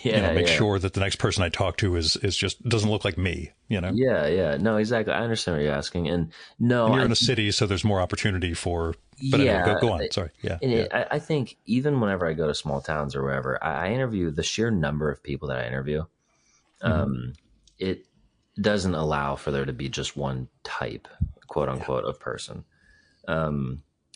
make sure that the next person I talk to is just doesn't look like me, Yeah. No, exactly. I understand what you're asking. And you're in a city, so there's more opportunity for, but anyway, go on. Sorry. Yeah. I think even whenever I go to small towns or wherever, I interview the sheer number of people that I interview. It doesn't allow for there to be just one type, quote unquote, of person.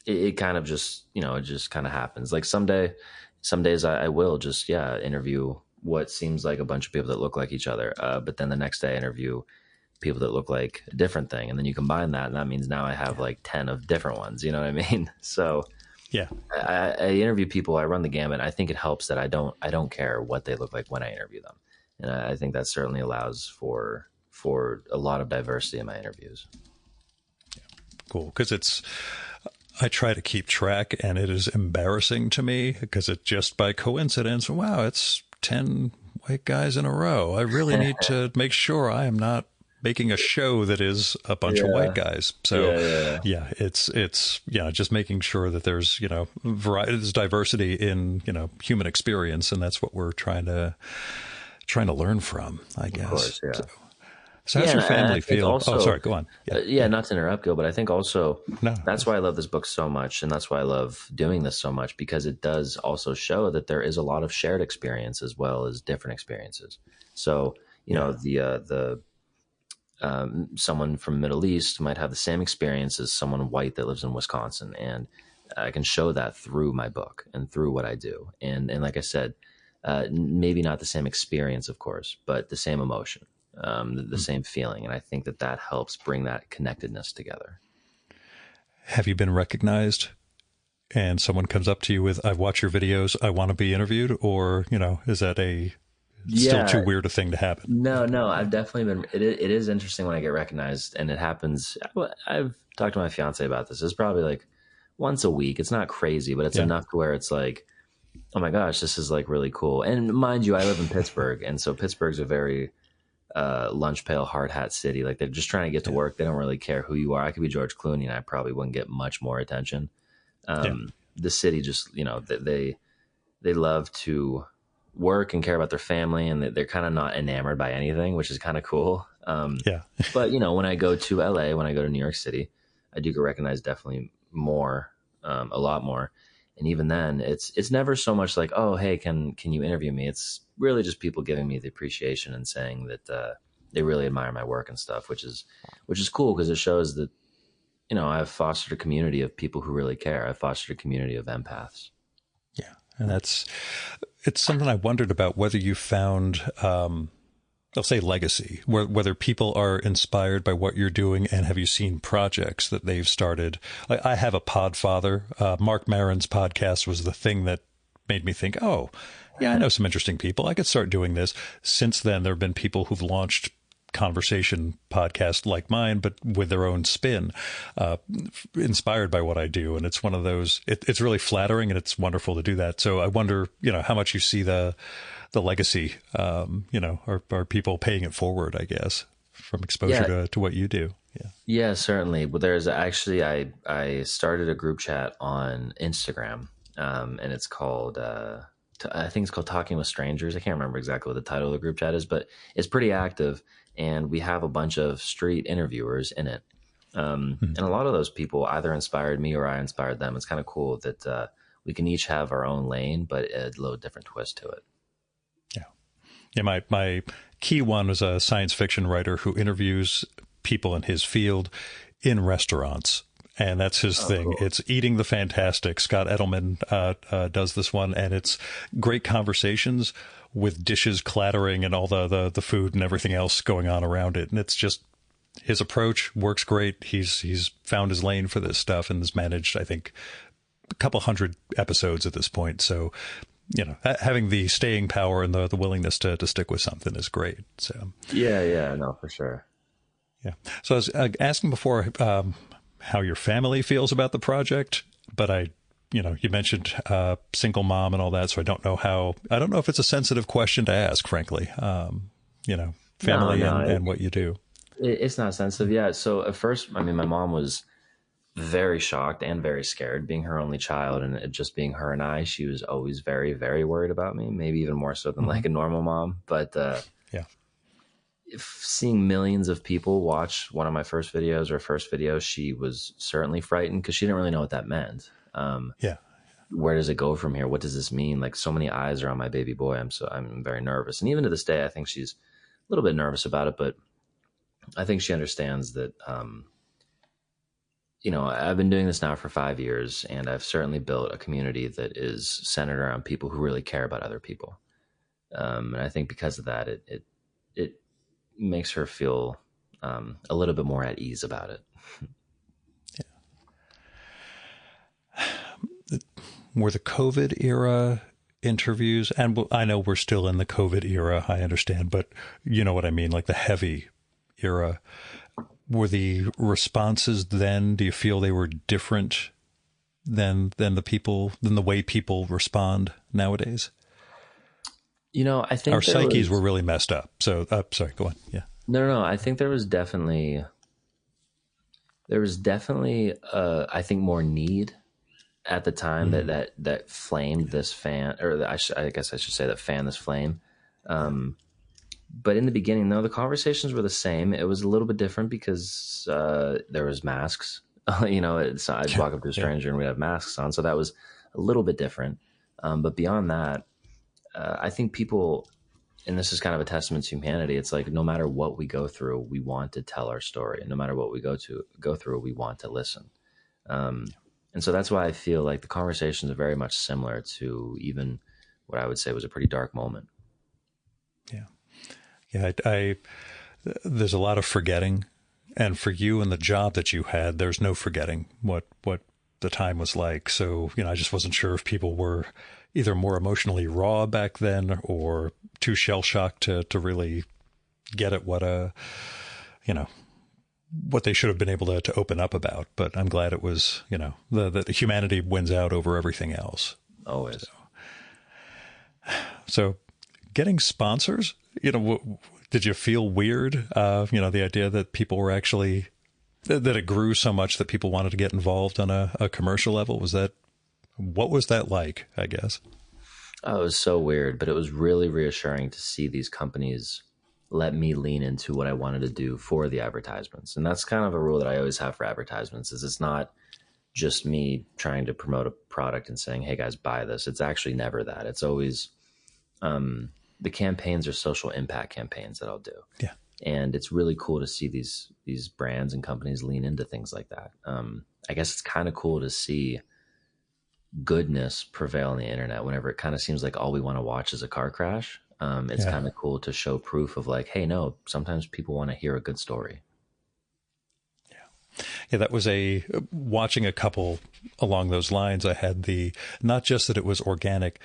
It kind of just, it just kind of happens. Like some days I will just, interview what seems like a bunch of people that look like each other. But then the next day I interview people that look like a different thing. And then you combine that, and that means now I have like 10 of different ones. You know what I mean? So yeah, I interview people, I run the gamut. I think it helps that I don't care what they look like when I interview them. And I think that certainly allows for a lot of diversity in my interviews. Yeah, cool. Because I try to keep track, and it is embarrassing to me because it just by coincidence, wow, it's 10 white guys in a row. I really need to make sure I am not making a show that is a bunch of white guys. So it's just making sure that there's, variety, there's diversity in, human experience. And that's what we're trying to learn from, I guess. Of course, yeah. So how's Yeah, your and I family think feel? Oh, also, sorry. Go on. Yeah. yeah, not to interrupt, Gil, but I think also No. that's why I love this book so much, and that's why I love doing this so much, because it does also show that there is a lot of shared experience as well as different experiences. So, Yeah. the someone from Middle East might have the same experience as someone white that lives in Wisconsin, and I can show that through my book and through what I do. And like I said, maybe not the same experience, of course, but the same emotion, the same feeling. And I think that that helps bring that connectedness together. Have you been recognized and someone comes up to you with, I've watched your videos, I want to be interviewed? Or, is that still too Yeah, weird a thing to happen? no, I've definitely been. It is interesting when I get recognized, and it happens. I've talked to my fiance about this. It's probably like once a week. It's not crazy, but it's Yeah. enough to where it's like, oh my gosh, this is like really cool. And mind you, I live in Pittsburgh, and so Pittsburgh's a very lunch pail, hard hat city. Like they're just trying to get to Yeah. work. They don't really care who you are. I could be George Clooney, and I probably wouldn't get much more attention. Yeah. The city just, they love to work and care about their family, and they're kind of not enamored by anything, which is kind of cool. Yeah. But when I go to LA, when I go to New York City, I do get recognized definitely more, a lot more. And even then, it's never so much like, oh, hey, can you interview me? It's really just people giving me the appreciation and saying that they really admire my work and stuff, which is cool, because it shows that I've fostered a community of people who really care. I've fostered a community of empaths. Yeah. And it's something I wondered about, whether you found, I'll say legacy, whether people are inspired by what you're doing, and have you seen projects that they've started? I have a podfather. Mark Maron's podcast was the thing that made me think, oh, yeah, I know some interesting people. I could start doing this. Since then, there have been people who've launched conversation podcasts like mine, but with their own spin, inspired by what I do. And it's one of those, it's really flattering, and it's wonderful to do that. So I wonder, how much you see the legacy, are people paying it forward, I guess, from exposure to what you do. Yeah. Yeah, certainly. But there's actually, I started a group chat on Instagram, and it's called, I think it's called Talking with Strangers. I can't remember exactly what the title of the group chat is, but it's pretty active. And we have a bunch of street interviewers in it. And a lot of those people either inspired me or I inspired them. It's kind of cool that we can each have our own lane, but a little different twist to it. Yeah. Yeah. My key one was a science fiction writer who interviews people in his field in restaurants. And that's his thing. Cool. It's Eating the Fantastic. Scott Edelman does this one, and it's great conversations with dishes clattering and all the food and everything else going on around it. And it's just, his approach works great. He's found his lane for this stuff and has managed, I think, a couple hundred episodes at this point. So, having the staying power and the willingness to stick with something is great. So Yeah, no, for sure. yeah. So I was asking before how your family feels about the project, but you mentioned single mom and all that, so I don't know if it's a sensitive question to ask, frankly. Family and what you do. It's not sensitive. Yeah. So at first, I mean, my mom was very shocked and very scared, being her only child, and it just being her and I. She was always very, very worried about me, maybe even more so than like a normal mom. But yeah, seeing millions of people watch one of my first videos, she was certainly frightened, because she didn't really know what that meant. yeah. Where does it go from here? What does this mean? Like, so many eyes are on my baby boy. I'm very nervous. And even to this day, I think she's a little bit nervous about it, but I think she understands that, I've been doing this now for 5 years, and I've certainly built a community that is centered around people who really care about other people. And I think because of that, it makes her feel a little bit more at ease about it. Were the COVID era interviews, and I know we're still in the COVID era, I understand, but you know what I mean, like the heavy era, were the responses then, do you feel they were different than the way people respond nowadays? I think our psyches were really messed up. So, sorry, go on. Yeah. No. I think there was definitely, I think, more need at the time that flamed this fan, or I guess I should say that fanned this flame. But in the beginning, no, the conversations were the same. It was a little bit different because there was masks. I'd walk up to a Yeah. stranger and we'd have masks on, so that was a little bit different. But beyond that, I think people, and this is kind of a testament to humanity. It's like no matter what we go through, we want to tell our story. No matter what we go through, we want to listen. And so that's why I feel like the conversations are very much similar to even what I would say was a pretty dark moment. Yeah. Yeah. There's a lot of forgetting. And for you and the job that you had, there's no forgetting what the time was like. So, I just wasn't sure if people were either more emotionally raw back then or too shell shocked to really get at what they should have been able to open up about. But I'm glad it was, the humanity wins out over everything else. Always. So getting sponsors, did you feel weird? The idea that people were actually, that it grew so much that people wanted to get involved on a commercial level. What was that like, I guess? Oh, it was so weird, but it was really reassuring to see these companies let me lean into what I wanted to do for the advertisements. And that's kind of a rule that I always have for advertisements is it's not just me trying to promote a product and saying, hey guys, buy this. It's actually never that. It's always, the campaigns are social impact campaigns that I'll do. Yeah. And it's really cool to see these brands and companies lean into things like that. I guess it's kind of cool to see goodness prevail on the internet whenever it kind of seems like all we want to watch is a car crash. It's kind of cool to show proof of like, hey, no, sometimes people want to hear a good story. Yeah, that was watching a couple along those lines. I had not just that it was organic,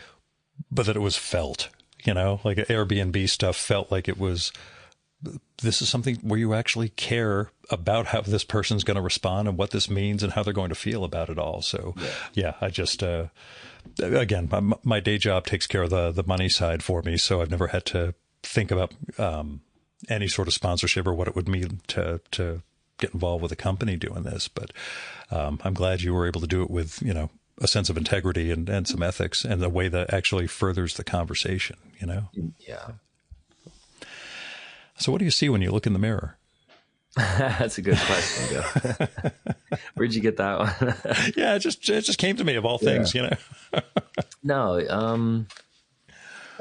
but that it was felt, like Airbnb stuff felt like this is something where you actually care about how this person's going to respond and what this means and how they're going to feel about it all. So yeah I just, again, my day job takes care of the money side for me. So I've never had to think about, any sort of sponsorship or what it would mean to get involved with a company doing this. But, I'm glad you were able to do it with, a sense of integrity and some ethics and a way that actually furthers the conversation, Yeah. So what do you see when you look in the mirror? That's a good question, Joe. Where'd you get that one? Yeah, it just came to me of all things, No,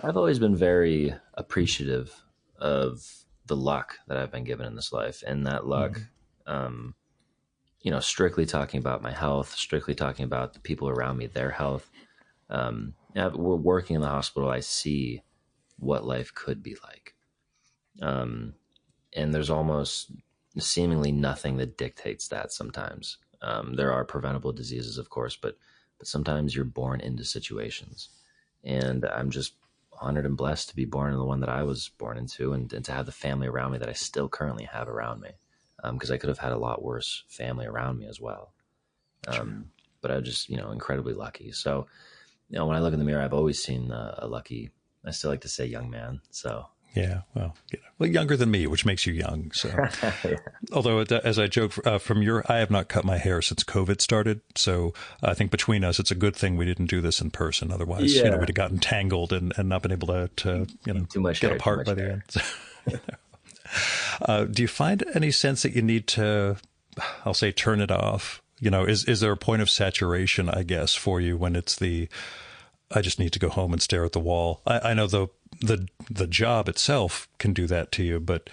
I've always been very appreciative of the luck that I've been given in this life. And that luck, strictly talking about my health, strictly talking about the people around me, their health. We're working in the hospital. I see what life could be like. And there's almost seemingly nothing that dictates that sometimes. There are preventable diseases, of course, but sometimes you're born into situations. And I'm just honored and blessed to be born in the one that I was born into and to have the family around me that I still currently have around me. Because I could have had a lot worse family around me as well. But I was just, incredibly lucky. So, when I look in the mirror, I've always seen a lucky, I still like to say young man. So yeah, well, younger than me, which makes you young. So, yeah. Although as I joke, I have not cut my hair since COVID started. So I think between us, it's a good thing we didn't do this in person. Otherwise, we'd have gotten tangled and not been able to too much get hair, apart by the end. Do you find any sense that you need to, I'll say, turn it off? Is there a point of saturation, I guess, for you when it's I just need to go home and stare at the wall? I know the job itself can do that to you, but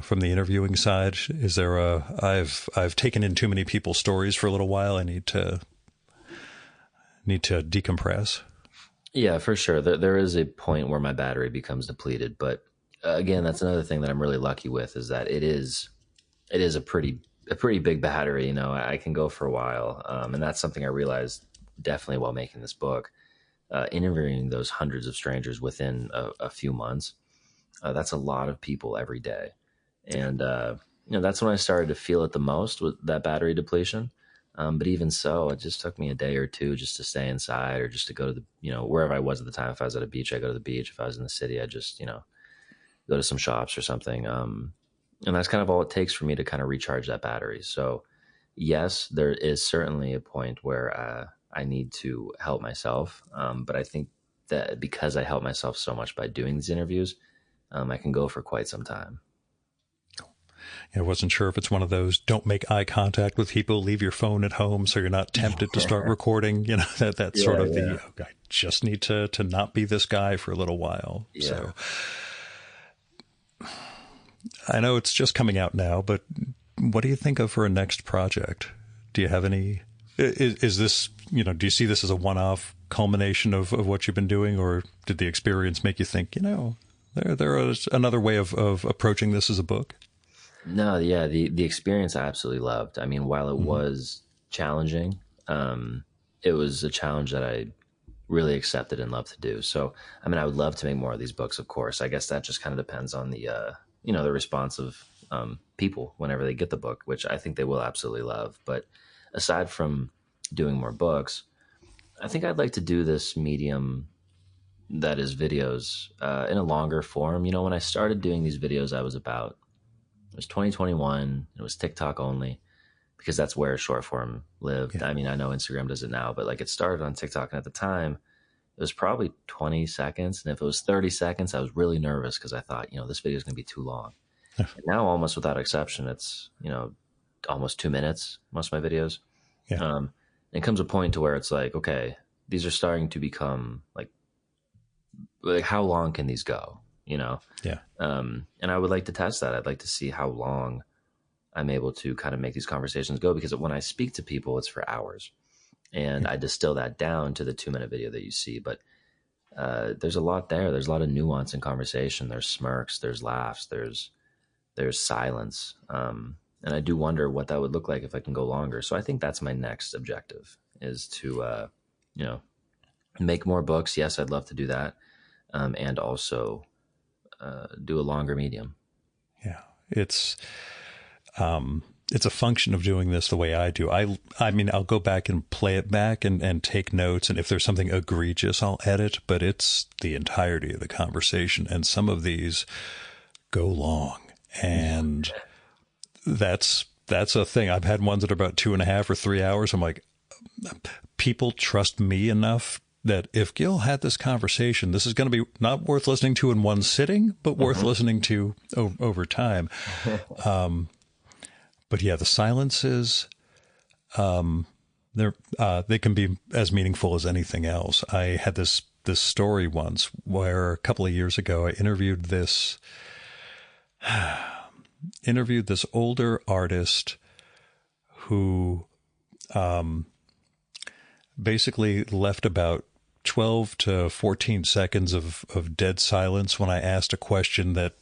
from the interviewing side, is there I've taken in too many people's stories for a little while. I need to decompress. Yeah, for sure. There is a point where my battery becomes depleted, but again, that's another thing that I'm really lucky with is that it is a pretty big battery. I can go for a while. And that's something I realized definitely while making this book. Interviewing those hundreds of strangers within a few months, that's a lot of people every day. And, that's when I started to feel it the most with that battery depletion. But even so, it just took me a day or two just to stay inside or just to go to the, wherever I was at the time. If I was at a beach, I go to the beach. If I was in the city, I just, go to some shops or something. And that's kind of all it takes for me to kind of recharge that battery. So yes, there is certainly a point where, I need to help myself. But I think that because I help myself so much by doing these interviews, I can go for quite some time. I wasn't sure if it's one of those don't make eye contact with people, leave your phone at home so you're not tempted to start recording. That's Yeah, sort of yeah. I just need to not be this guy for a little while. Yeah. So I know it's just coming out now, but what do you think of for a next project? Do you have any, is this, do you see this as a one-off culmination of what you've been doing, or did the experience make you think, there is another way of approaching this as a book? No, yeah, the experience I absolutely loved. I mean, while it was challenging, it was a challenge that I really accepted and loved to do. So, I mean, I would love to make more of these books, of course. I guess that just kind of depends on the response of people whenever they get the book, which I think they will absolutely love. But aside from doing more books, I think I'd like to do this medium that is videos in a longer form. When I started doing these videos, it was 2021. It was TikTok only because that's where short form lived. Yeah. I mean, I know Instagram does it now, but like it started on TikTok. And at the time, it was probably 20 seconds. And if it was 30 seconds, I was really nervous because I thought, this video is going to be too long. And now, almost without exception, it's, almost 2 minutes, most of my videos. Yeah. And it comes a point to where it's like, okay, these are starting to become like how long can these go? Yeah. And I would like to test that. I'd like to see how long I'm able to kind of make these conversations go, because when I speak to people, it's for hours, and I distill that down to the 2-minute video that you see. But there's a lot there. There's a lot of nuance in conversation. There's smirks, there's laughs, there's silence. And I do wonder what that would look like if I can go longer. So I think that's my next objective, is to, make more books. Yes, I'd love to do that. And also do a longer medium. Yeah. It's a function of doing this the way I do. I mean, I'll go back and play it back and take notes. And if there's something egregious, I'll edit, but it's the entirety of the conversation. And some of these go long, and that's a thing. I've had ones that are about 2.5 or 3 hours. I'm like, people trust me enough that if Gil had this conversation, this is going to be not worth listening to in one sitting, but worth listening to over time. But yeah, the silences, they can be as meaningful as anything else. I had this story once where a couple of years ago, I interviewed this older artist who basically left about 12 to 14 seconds of dead silence when I asked a question that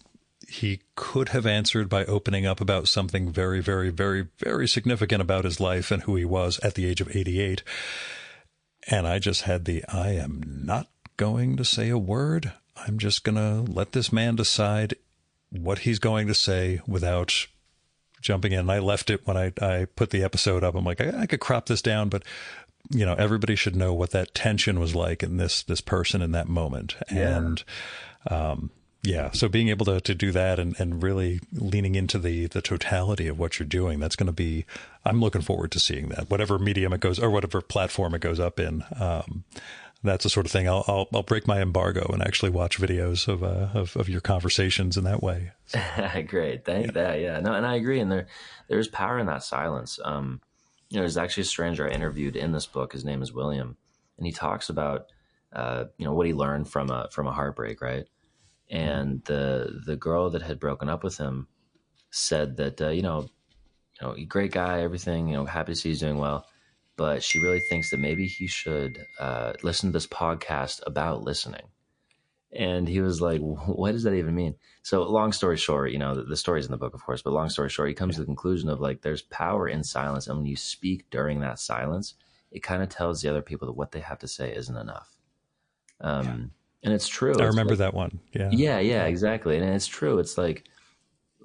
he could have answered by opening up about something very, very, very, very significant about his life and who he was at the age of 88. And I just had I am not going to say a word. I'm just going to let this man decide what he's going to say without jumping in. And I left it when I put the episode up. I'm like, I could crop this down, but everybody should know what that tension was like in this person in that moment. Yeah. And, so being able to do that and really leaning into the totality of what you're doing, that's going to be, I'm looking forward to seeing that, whatever medium it goes, or whatever platform it goes up in. That's the sort of thing I'll break my embargo and actually watch videos of your conversations in that way. So. Great. Thank that. Yeah, no, and I agree. And there's power in that silence. There's actually a stranger I interviewed in this book. His name is William, and he talks about, what he learned from a heartbreak, right? And the girl that had broken up with him said that, great guy, everything, happy to see he's doing well, but she really thinks that maybe he should listen to this podcast about listening. And he was like, what does that even mean? So long story short, the story's in the book, of course, but long story short, he comes to the conclusion of like, there's power in silence. And when you speak during that silence, it kind of tells the other people that what they have to say isn't enough. And it's true. I remember that one. Yeah. Yeah, exactly. And it's true. It's like,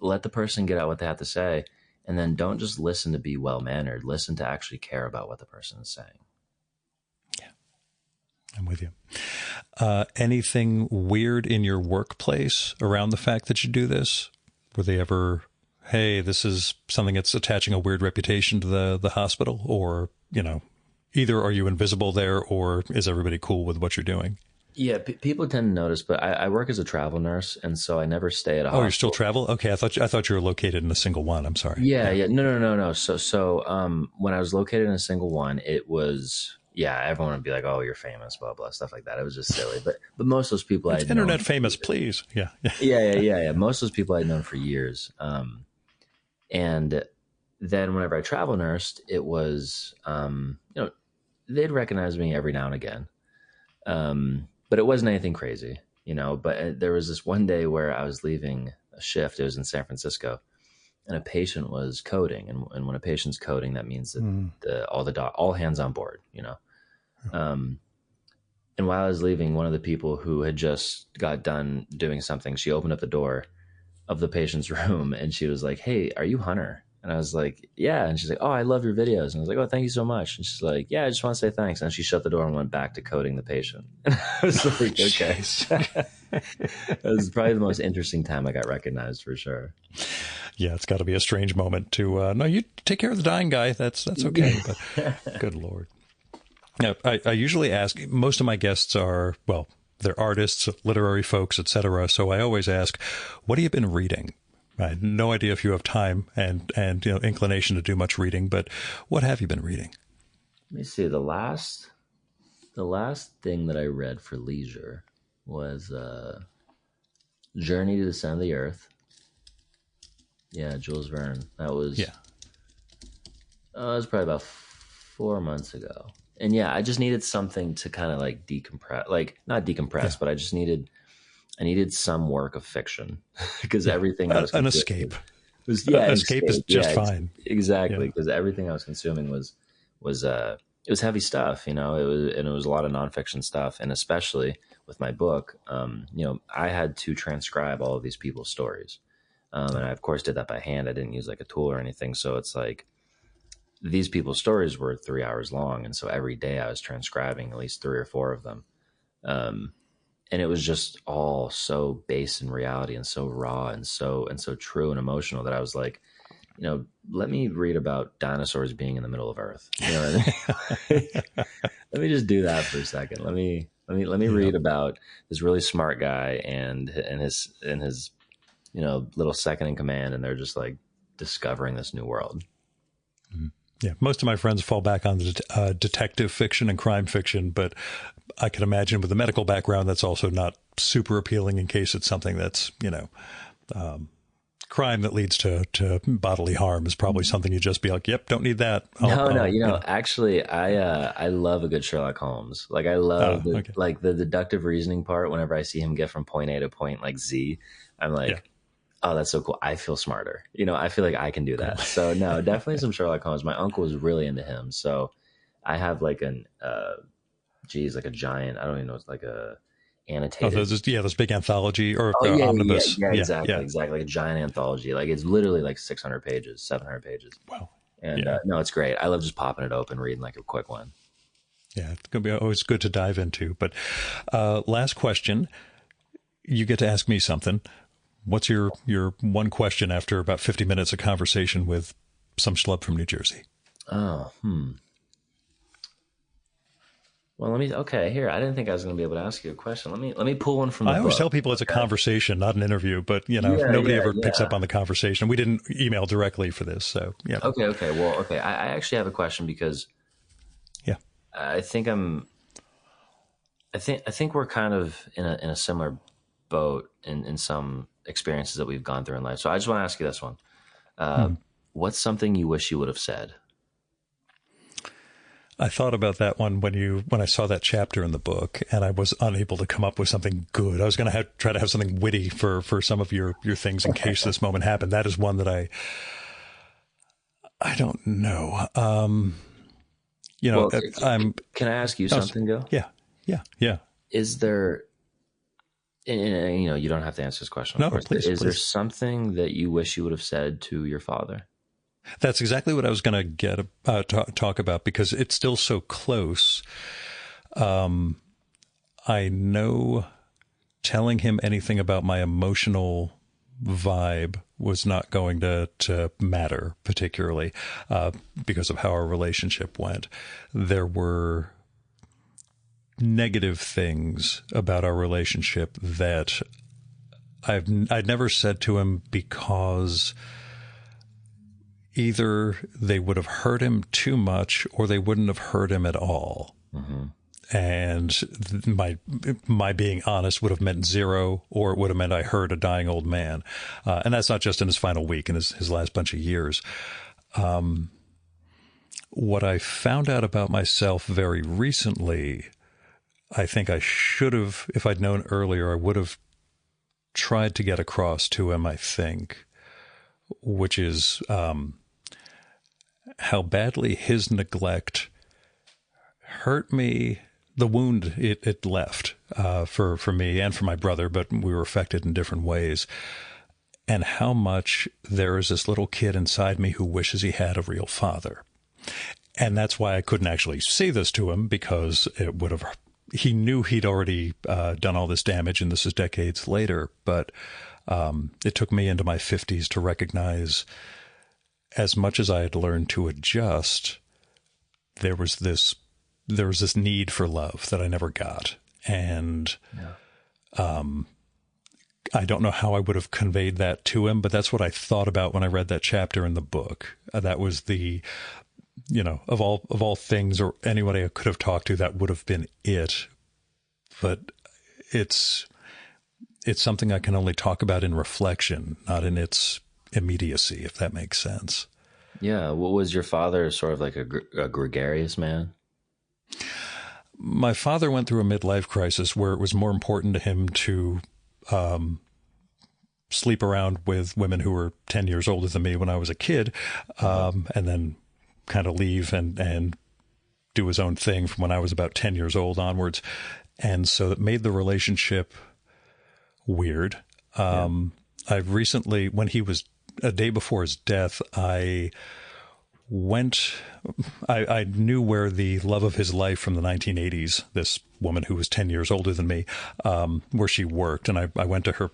let the person get out what they have to say, and then don't just listen to be well-mannered. Listen to actually care about what the person is saying. Yeah, I'm with you. Anything weird in your workplace around the fact that you do this? Were they ever, hey, this is something that's attaching a weird reputation to the hospital? Or, either are you invisible there, or is everybody cool with what you're doing? Yeah, people tend to notice, but I work as a travel nurse, and so I never stay at a Oh, you're still hospital. travel? Okay, I thought you were located in a single one. I'm sorry. Yeah, Yeah. yeah. No. So, when I was located in a single one, it was, yeah, everyone would be like, "Oh, you're famous," blah blah, stuff like that. It was just silly. But most of those people I It's had known internet for famous, years. please. Yeah. Yeah. Yeah. Most of those people I'd known for years. And then whenever I travel nursed, it was, they'd recognize me every now and again. But it wasn't anything crazy, But there was this one day where I was leaving a shift. It was in San Francisco, and a patient was coding, and when a patient's coding, that means that Mm. all hands on board. Um, and while I was leaving, one of the people who had just got done doing something, she opened up the door of the patient's room, and she was like, "Hey, are you Hunter?" And I was like, "Yeah." And she's like, "Oh, I love your videos." And I was like, "Oh, thank you so much." And she's like, "Yeah, I just want to say thanks." And she shut the door and went back to coding the patient. And I was like, "Okay." Jeez. It was probably the most interesting time I got recognized for sure. Yeah, it's got to be a strange moment to no, you take care of the dying guy. That's okay. But good Lord. Now, I usually ask, most of my guests are, well, they're artists, literary folks, etc. So I always ask, what have you been reading? I have no idea if you have time and inclination to do much reading, but what have you been reading? Let me see. The last thing that I read for leisure was Journey to the Center of the Earth. Yeah, Jules Verne. Yeah. It was probably about 4 months ago. And yeah, I just needed something to kind of like decompress, like not decompress, Yeah. but I needed some work of fiction because Yeah. everything I was An consuming escape. was An an escape is escape. just fine. Exactly. Yeah. Because everything I was consuming was it was heavy stuff, it was a lot of nonfiction stuff, and especially with my book, I had to transcribe all of these people's stories, and I of course did that by hand. I didn't use like a tool or anything, so it's like these people's stories were 3 hours long, and so every day I was transcribing at least three or four of them. Um, and it was just all so based in reality and so raw and so true and emotional that I was like, let me read about dinosaurs being in the middle of Earth. You know what I mean? Let me just do that for a second. Let me Yeah. read about this really smart guy and his little second in command, and they're just like discovering this new world. Yeah, most of my friends fall back on the detective fiction and crime fiction, but I can imagine with a medical background, that's also not super appealing in case it's something that's, crime that leads to bodily harm is probably something you just be like, yep, don't need that. No. Actually, I love a good Sherlock Holmes. Like I love Okay. like the deductive reasoning part. Whenever I see him get from point A to point like Z, I'm like, Yeah. oh, that's so cool. I feel smarter. I feel like I can do that. So no, definitely some Sherlock Holmes. My uncle was really into him. So I have like like a giant, I don't even know, it's like a Oh, annotated. those big anthology or Oh yeah, omnibus. exactly, Yeah. exactly. Like a giant anthology. Like it's literally like 600 pages, 700 pages. Wow. And Yeah. no, it's great. I love just popping it open, reading like a quick one. Yeah. It's going to be always good to dive into. But last question, you get to ask me something. What's your one question after about 50 minutes of conversation with some schlub from New Jersey? Oh, Well, okay, here. I didn't think I was going to be able to ask you a question. Let me pull one from the I always book. tell people it's a conversation, not an interview, but Yeah, nobody yeah, ever picks yeah. up on the conversation. We didn't email directly for this. So yeah. Okay. Well, okay. I actually have a question because Yeah. I think I think we're kind of in a similar boat in some experiences that we've gone through in life. So I just want to ask you this one. Hmm. What's something you wish you would have said? I thought about that one when I saw that chapter in the book, and I was unable to come up with something good. I was going to try to have something witty for some of your things in case this moment happened. That is one that I don't know. Well, I'm. can I ask you Oh, something, Gil? yeah, yeah. Is there, and, you don't have to answer this question, of No, course. please, Is there please. something that you wish you would have said to your father? That's exactly what I was going to talk about because it's still so close. I know telling him anything about my emotional vibe was not going to matter particularly because of how our relationship went. There were negative things about our relationship that I'd never said to him, because either they would have hurt him too much or they wouldn't have hurt him at all. Mm-hmm. And my being honest would have meant zero, or it would have meant I hurt a dying old man. And that's not just in his final week, in his last bunch of years. What I found out about myself very recently, I think I should have, if I'd known earlier, I would have tried to get across to him, I think, which is how badly his neglect hurt me. The wound it left for me and for my brother, but we were affected in different ways. And how much there is this little kid inside me who wishes he had a real father. And that's why I couldn't actually say this to him, because it would have, he knew he'd already done all this damage, and this is decades later. But it took me into my 50s to recognize, as much as I had learned to adjust, there was this need for love that I never got. And I don't know how I would have conveyed that to him, but that's what I thought about when I read that chapter in the book. That was the, of all things or anybody I could have talked to, that would have been it. But it's something I can only talk about in reflection, not in its immediacy, if that makes sense. Yeah. What was your father, sort of like a gregarious man? My father went through a midlife crisis where it was more important to him to sleep around with women who were 10 years older than me when I was a kid, and then kind of leave and do his own thing from when I was about 10 years old onwards. And so it made the relationship weird. I recently, when he was a day before his death, I knew where the love of his life from the 1980s, this woman who was 10 years older than me, where she worked. And I went to her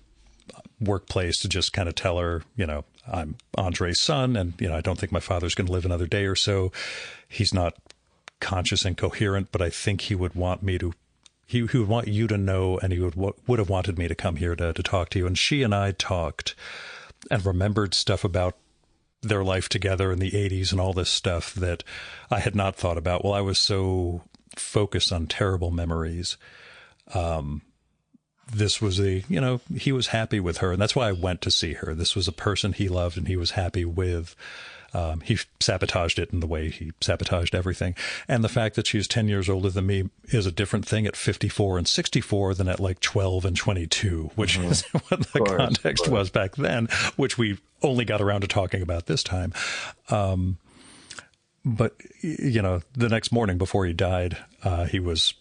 workplace to just kind of tell her, I'm Andre's son, and, I don't think my father's going to live another day or so. He's not conscious and coherent, but I think he would want me to, he would want you to know, and he would have wanted me to come here to talk to you. And she and I talked and remembered stuff about their life together in the 80s and all this stuff that I had not thought about. Well, I was so focused on terrible memories. This was he was happy with her, and that's why I went to see her. This was a person he loved and he was happy with. He sabotaged it in the way he sabotaged everything. And the fact that she's 10 years older than me is a different thing at 54 and 64 than at like 12 and 22, which is what the context was back then, which we only got around to talking about this time. But, the next morning before he died, he was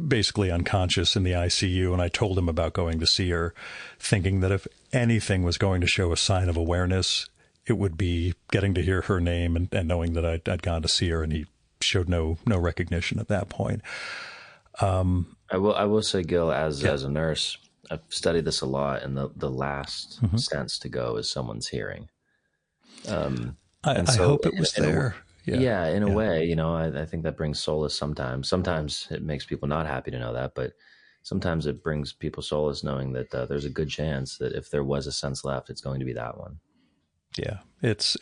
basically unconscious in the ICU. And I told him about going to see her, thinking that if anything was going to show a sign of awareness, it would be getting to hear her name and knowing that I'd gone to see her. And he showed no recognition at that point. I will say, Gil, as a nurse, I've studied this a lot, and the last sense to go is someone's hearing. I hope it was there. In a way, I think that brings solace sometimes. Sometimes it makes people not happy to know that, but sometimes it brings people solace knowing that there's a good chance that if there was a sense left, it's going to be that one. Yeah. It's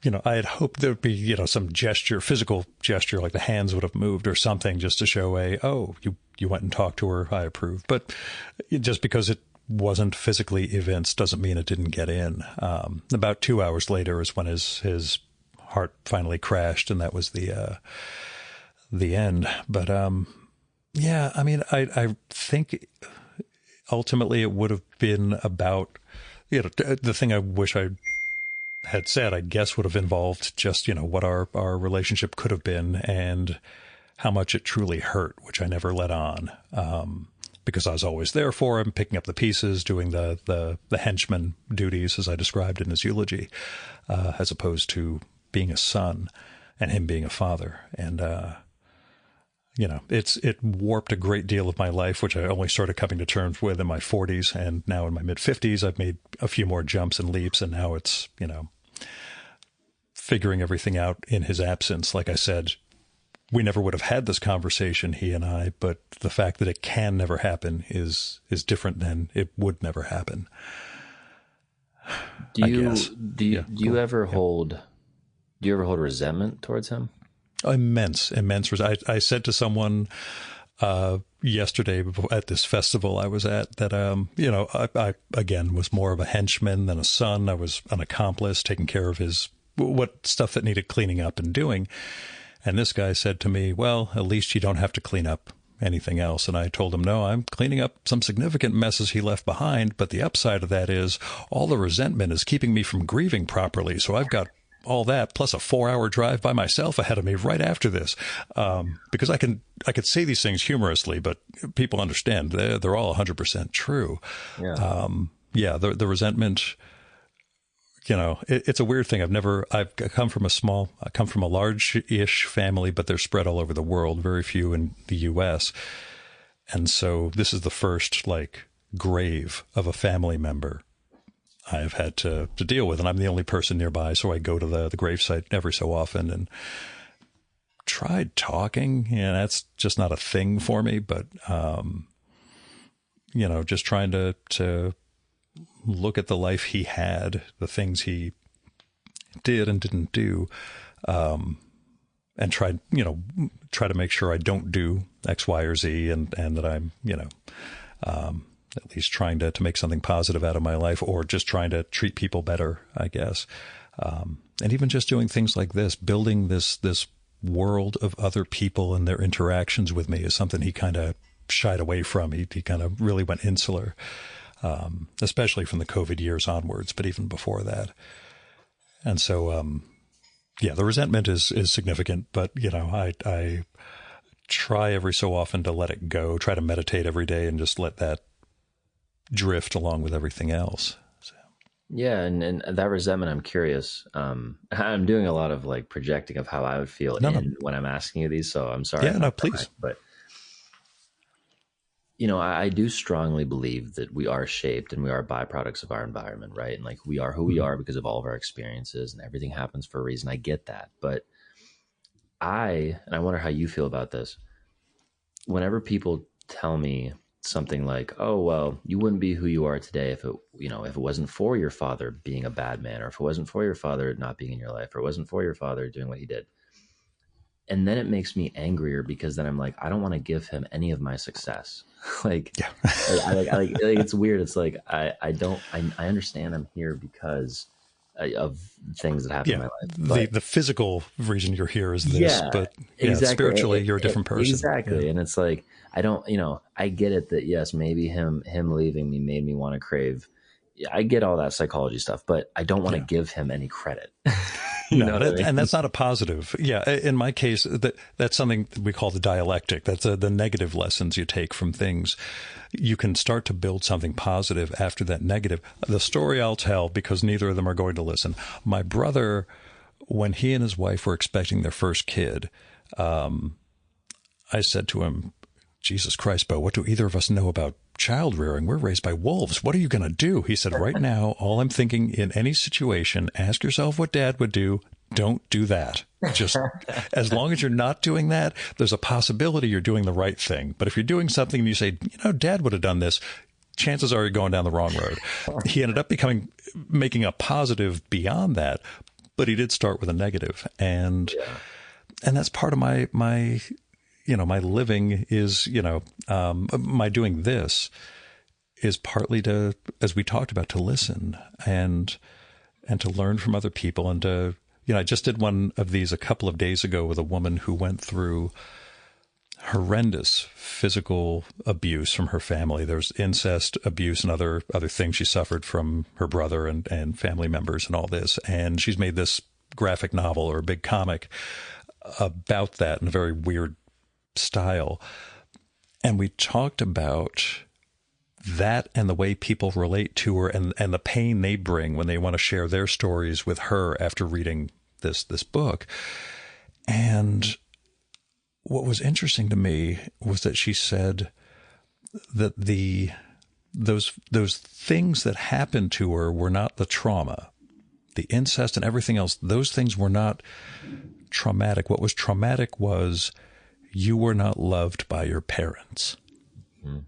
I had hoped there'd be, some gesture, physical gesture, like the hands would have moved or something, just to show you went and talked to her. I approved. But just because it wasn't physically evinced doesn't mean it didn't get in. About 2 hours later is when his heart finally crashed, and that was the end. But I think ultimately it would have been about, the thing I wish I had said, I guess, would have involved just, what our relationship could have been and how much it truly hurt, which I never let on. Because I was always there for him, picking up the pieces, doing the henchman duties, as I described in his eulogy, as opposed to being a son and him being a father. And, it warped a great deal of my life, which I only started coming to terms with in my 40s. And now in my mid 50s, I've made a few more jumps and leaps. And now it's, figuring everything out in his absence. Like I said, we never would have had this conversation, he and I, but the fact that it can never happen is different than it would never happen. Do you ever hold resentment towards him? Immense. I said to someone yesterday at this festival I was at that, I again was more of a henchman than a son. I was an accomplice, taking care of what stuff that needed cleaning up and doing. And this guy said to me, well, at least you don't have to clean up anything else. And I told him, no, I'm cleaning up some significant messes he left behind. But the upside of that is all the resentment is keeping me from grieving properly. So I've got all that plus a 4-hour drive by myself ahead of me right after this. Because I could say these things humorously, but people understand they're all 100% true. Yeah. The resentment, it's a weird thing. I've come from a large-ish family, but they're spread all over the world, very few in the U.S. And so this is the first grave of a family member I've had to deal with. And I'm the only person nearby. So I go to the gravesite every so often and tried talking. That's just not a thing for me, but, just trying to look at the life he had, the things he did and didn't do, and try to make sure I don't do X, Y, or Z, and that I'm, at least trying to make something positive out of my life, or just trying to treat people better, I guess. And even just doing things like this, building this world of other people and their interactions with me is something he kind of shied away from. He kind of really went insular. Especially from the COVID years onwards, but even before that. And so, the resentment is significant, but, I try every so often to let it go, try to meditate every day and just let that drift along with everything else. So. Yeah. And that resentment, I'm curious. I'm doing a lot of projecting of how I would feel when I'm asking you these. So I'm sorry. Yeah, no, please. But I do strongly believe that we are shaped and we are byproducts of our environment, right? And we are who we are because of all of our experiences, and everything happens for a reason. I get that. But I wonder how you feel about this. Whenever people tell me something like, oh, well, you wouldn't be who you are today if it wasn't for your father being a bad man, or if it wasn't for your father not being in your life, or it wasn't for your father doing what he did. And then it makes me angrier because then I'm like, I don't want to give him any of my success. It's weird. It's I understand I'm here because of things that happen in my life. But the physical reason you're here is this, but exactly. Spiritually you're a different person. Exactly. Yeah. And it's I don't, I get it that yes, maybe him leaving me made me want to crave. I get all that psychology stuff, but I don't want to give him any credit. And that's not a positive. Yeah. In my case, that's something we call the dialectic. That's the negative lessons you take from things. You can start to build something positive after that negative. The story I'll tell, because neither of them are going to listen. My brother, when he and his wife were expecting their first kid, I said to him, Jesus Christ, Bo, what do either of us know about child rearing? We're raised by wolves. What are you going to do? He said, right now, all I'm thinking in any situation, ask yourself what Dad would do. Don't do that. Just as long as you're not doing that, there's a possibility you're doing the right thing. But if you're doing something and you say, Dad would have done this, chances are you're going down the wrong road. He ended up making a positive beyond that, but he did start with a negative. And that's part of my living is, my doing this is partly to, as we talked about, to listen and to learn from other people and to, I just did one of these a couple of days ago with a woman who went through horrendous physical abuse from her family. There's incest abuse and other things she suffered from her brother and family members and all this. And she's made this graphic novel or a big comic about that in a very weird style. And we talked about that and the way people relate to her and the pain they bring when they want to share their stories with her after reading this book. And what was interesting to me was that she said that those things that happened to her were not the trauma, the incest and everything else. Those things were not traumatic. What was traumatic was you were not loved by your parents. Mm-hmm.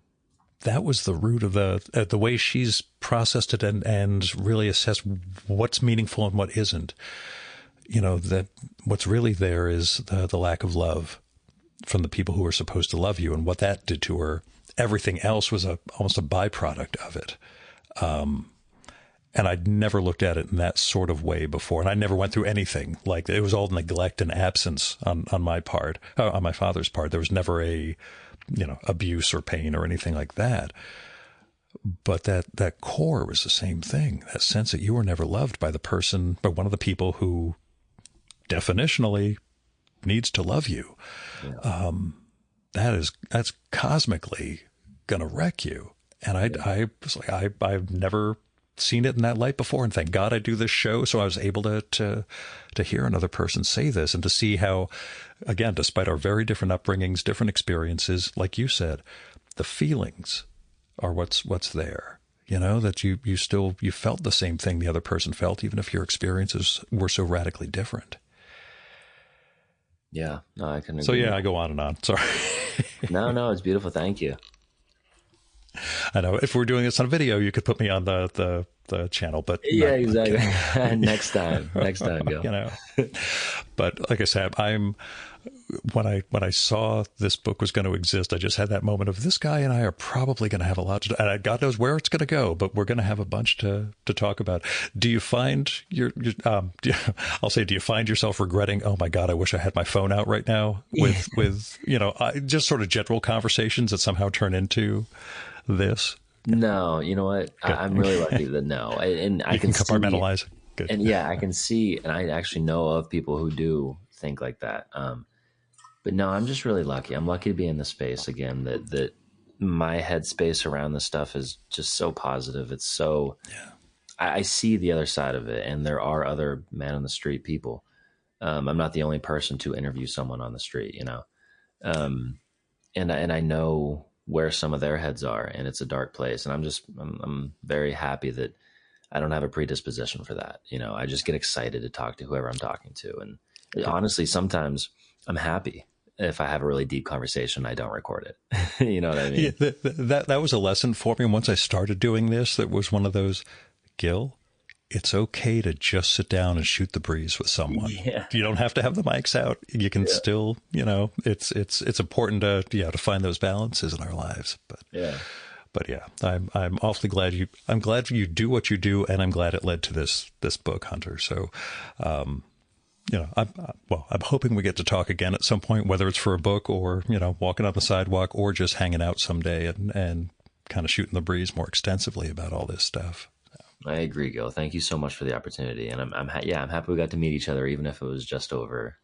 That was the root of the way she's processed it and really assessed what's meaningful and what isn't. That what's really there is the lack of love from the people who are supposed to love you, and what that did to her. Everything else was almost a byproduct of it. And I'd never looked at it in that sort of way before. And I never went through anything like that. It was all neglect and absence on my part, on my father's part. There was never a, abuse or pain or anything like that. But that core was the same thing. That sense that you were never loved by one of the people who definitionally needs to love you. Yeah. That's cosmically going to wreck you. And I was like, I've never seen it in that light before. And thank God I do this show. So I was able to hear another person say this and to see how, again, despite our very different upbringings, different experiences, like you said, the feelings are what's there, that you felt the same thing the other person felt, even if your experiences were so radically different. Yeah, no, I can agree. So yeah, I go on and on. Sorry. No, it's beautiful. Thank you. I know if we're doing this on video, you could put me on the channel, but yeah, exactly. Next time, Gil. But like I said, when I saw this book was going to exist, I just had that moment of this guy and I are probably going to have a lot to do, and God knows where it's going to go, but we're going to have a bunch to talk about. Do you find do you find yourself regretting, oh my God, I wish I had my phone out right now with just sort of general conversations that somehow turn into this? No, you know what? I'm really lucky that no. And I can compartmentalize. Good. And yeah, I can see, and I actually know of people who do think like that. But no, I'm just really lucky. I'm lucky to be in the space again, that my headspace around this stuff is just so positive. It's so, I see the other side of it, and there are other man on the street people. I'm not the only person to interview someone on the street, and I know where some of their heads are, and it's a dark place. And I'm very happy that I don't have a predisposition for that. I just get excited to talk to whoever I'm talking to. And honestly, sometimes I'm happy if I have a really deep conversation, I don't record it. You know what I mean? Yeah, that was a lesson for me. And once I started doing this, that was one of those, Gil, it's okay to just sit down and shoot the breeze with someone. Yeah. You don't have to have the mics out. You can still, it's important to find those balances in our lives. But yeah, I'm awfully glad I'm glad you do what you do, and I'm glad it led to this book, Hunter. So, I'm hoping we get to talk again at some point, whether it's for a book or, walking on the sidewalk or just hanging out someday and kind of shooting the breeze more extensively about all this stuff. I agree, Gil. Thank you so much for the opportunity. And I'm happy we got to meet each other, even if it was just over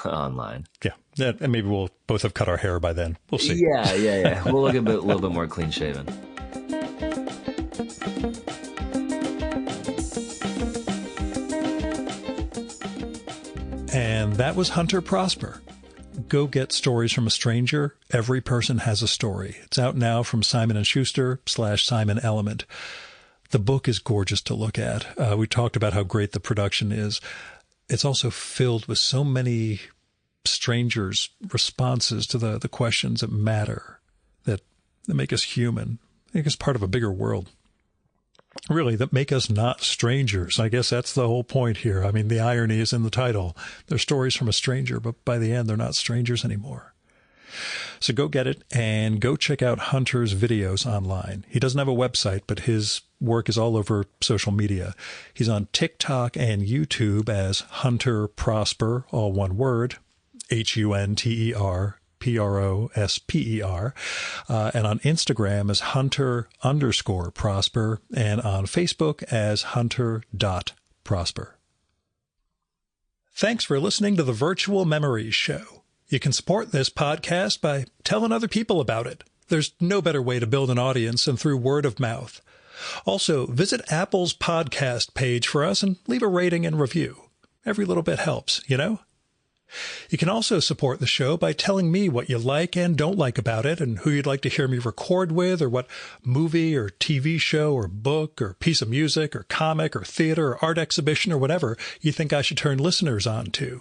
online. Yeah. And maybe we'll both have cut our hair by then. We'll see. Yeah. We'll look a little bit more clean shaven. And that was Hunter Prosper. Go get stories from a stranger. Every person has a story. It's out now from Simon & Schuster /Simon Element. The book is gorgeous to look at. We talked about how great the production is. It's also filled with so many strangers' responses to the questions that matter, that make us human, make us part of a bigger world. Really, that make us not strangers. I guess that's the whole point here. I mean, the irony is in the title. They're stories from a stranger, but by the end, they're not strangers anymore. So go get it and go check out Hunter's videos online. He doesn't have a website, but his work is all over social media. He's on TikTok and YouTube as Hunter Prosper, all one word, HUNTER PROSPER, and on Instagram as Hunter_Prosper, and on Facebook as Hunter.Prosper. Thanks for listening to the Virtual Memories Show. You can support this podcast by telling other people about it. There's no better way to build an audience than through word of mouth. Also, visit Apple's podcast page for us and leave a rating and review. Every little bit helps, You can also support the show by telling me what you like and don't like about it, and who you'd like to hear me record with, or what movie or TV show or book or piece of music or comic or theater or art exhibition or whatever you think I should turn listeners on to.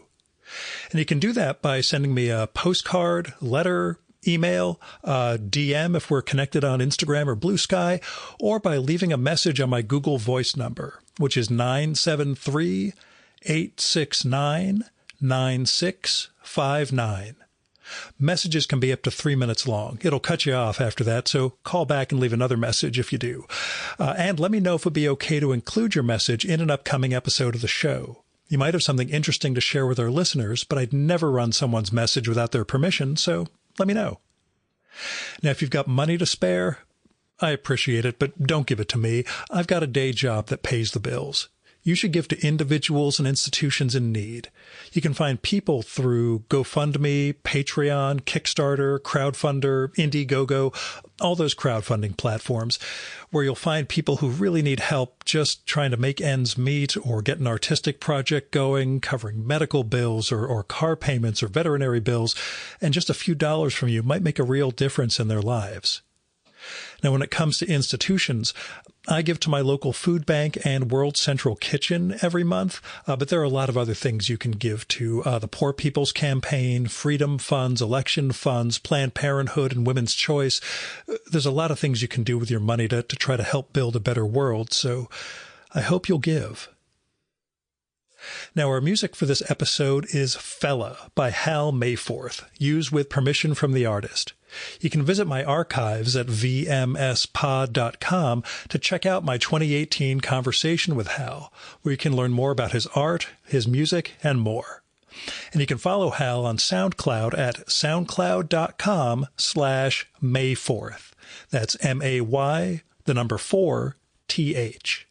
And you can do that by sending me a postcard, letter, email, DM if we're connected on Instagram or Blue Sky, or by leaving a message on my Google Voice number, which is 973-869-9659. Messages can be up to 3 minutes long. It'll cut you off after that, so call back and leave another message if you do. And let me know if it'd be okay to include your message in an upcoming episode of the show. You might have something interesting to share with our listeners, but I'd never run someone's message without their permission, so let me know. Now, if you've got money to spare, I appreciate it, but don't give it to me. I've got a day job that pays the bills. You should give to individuals and institutions in need. You can find people through GoFundMe, Patreon, Kickstarter, Crowdfunder, Indiegogo, all those crowdfunding platforms, where you'll find people who really need help just trying to make ends meet or get an artistic project going, covering medical bills or car payments or veterinary bills, and just a few dollars from you might make a real difference in their lives. Now, when it comes to institutions, I give to my local food bank and World Central Kitchen every month, but there are a lot of other things you can give to the Poor People's Campaign, Freedom Funds, Election Funds, Planned Parenthood, and Women's Choice. There's a lot of things you can do with your money to try to help build a better world, so I hope you'll give. Now, our music for this episode is Fella by Hal Mayforth, used with permission from the artist. You can visit my archives at vmspod.com to check out my 2018 conversation with Hal, where you can learn more about his art, his music, and more. And you can follow Hal on SoundCloud at soundcloud.com/Mayforth. That's MAY, the number 4TH.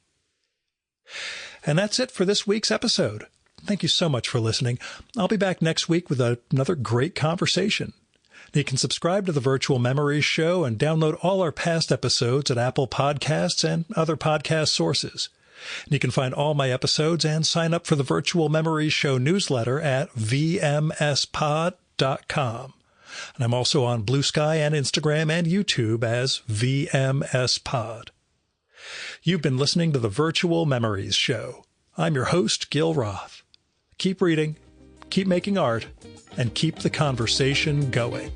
And that's it for this week's episode. Thank you so much for listening. I'll be back next week with another great conversation. You can subscribe to the Virtual Memories Show and download all our past episodes at Apple Podcasts and other podcast sources. And you can find all my episodes and sign up for the Virtual Memories Show newsletter at vmspod.com. And I'm also on Blue Sky and Instagram and YouTube as vmspod. You've been listening to the Virtual Memories Show. I'm your host, Gil Roth. Keep reading, keep making art, and keep the conversation going.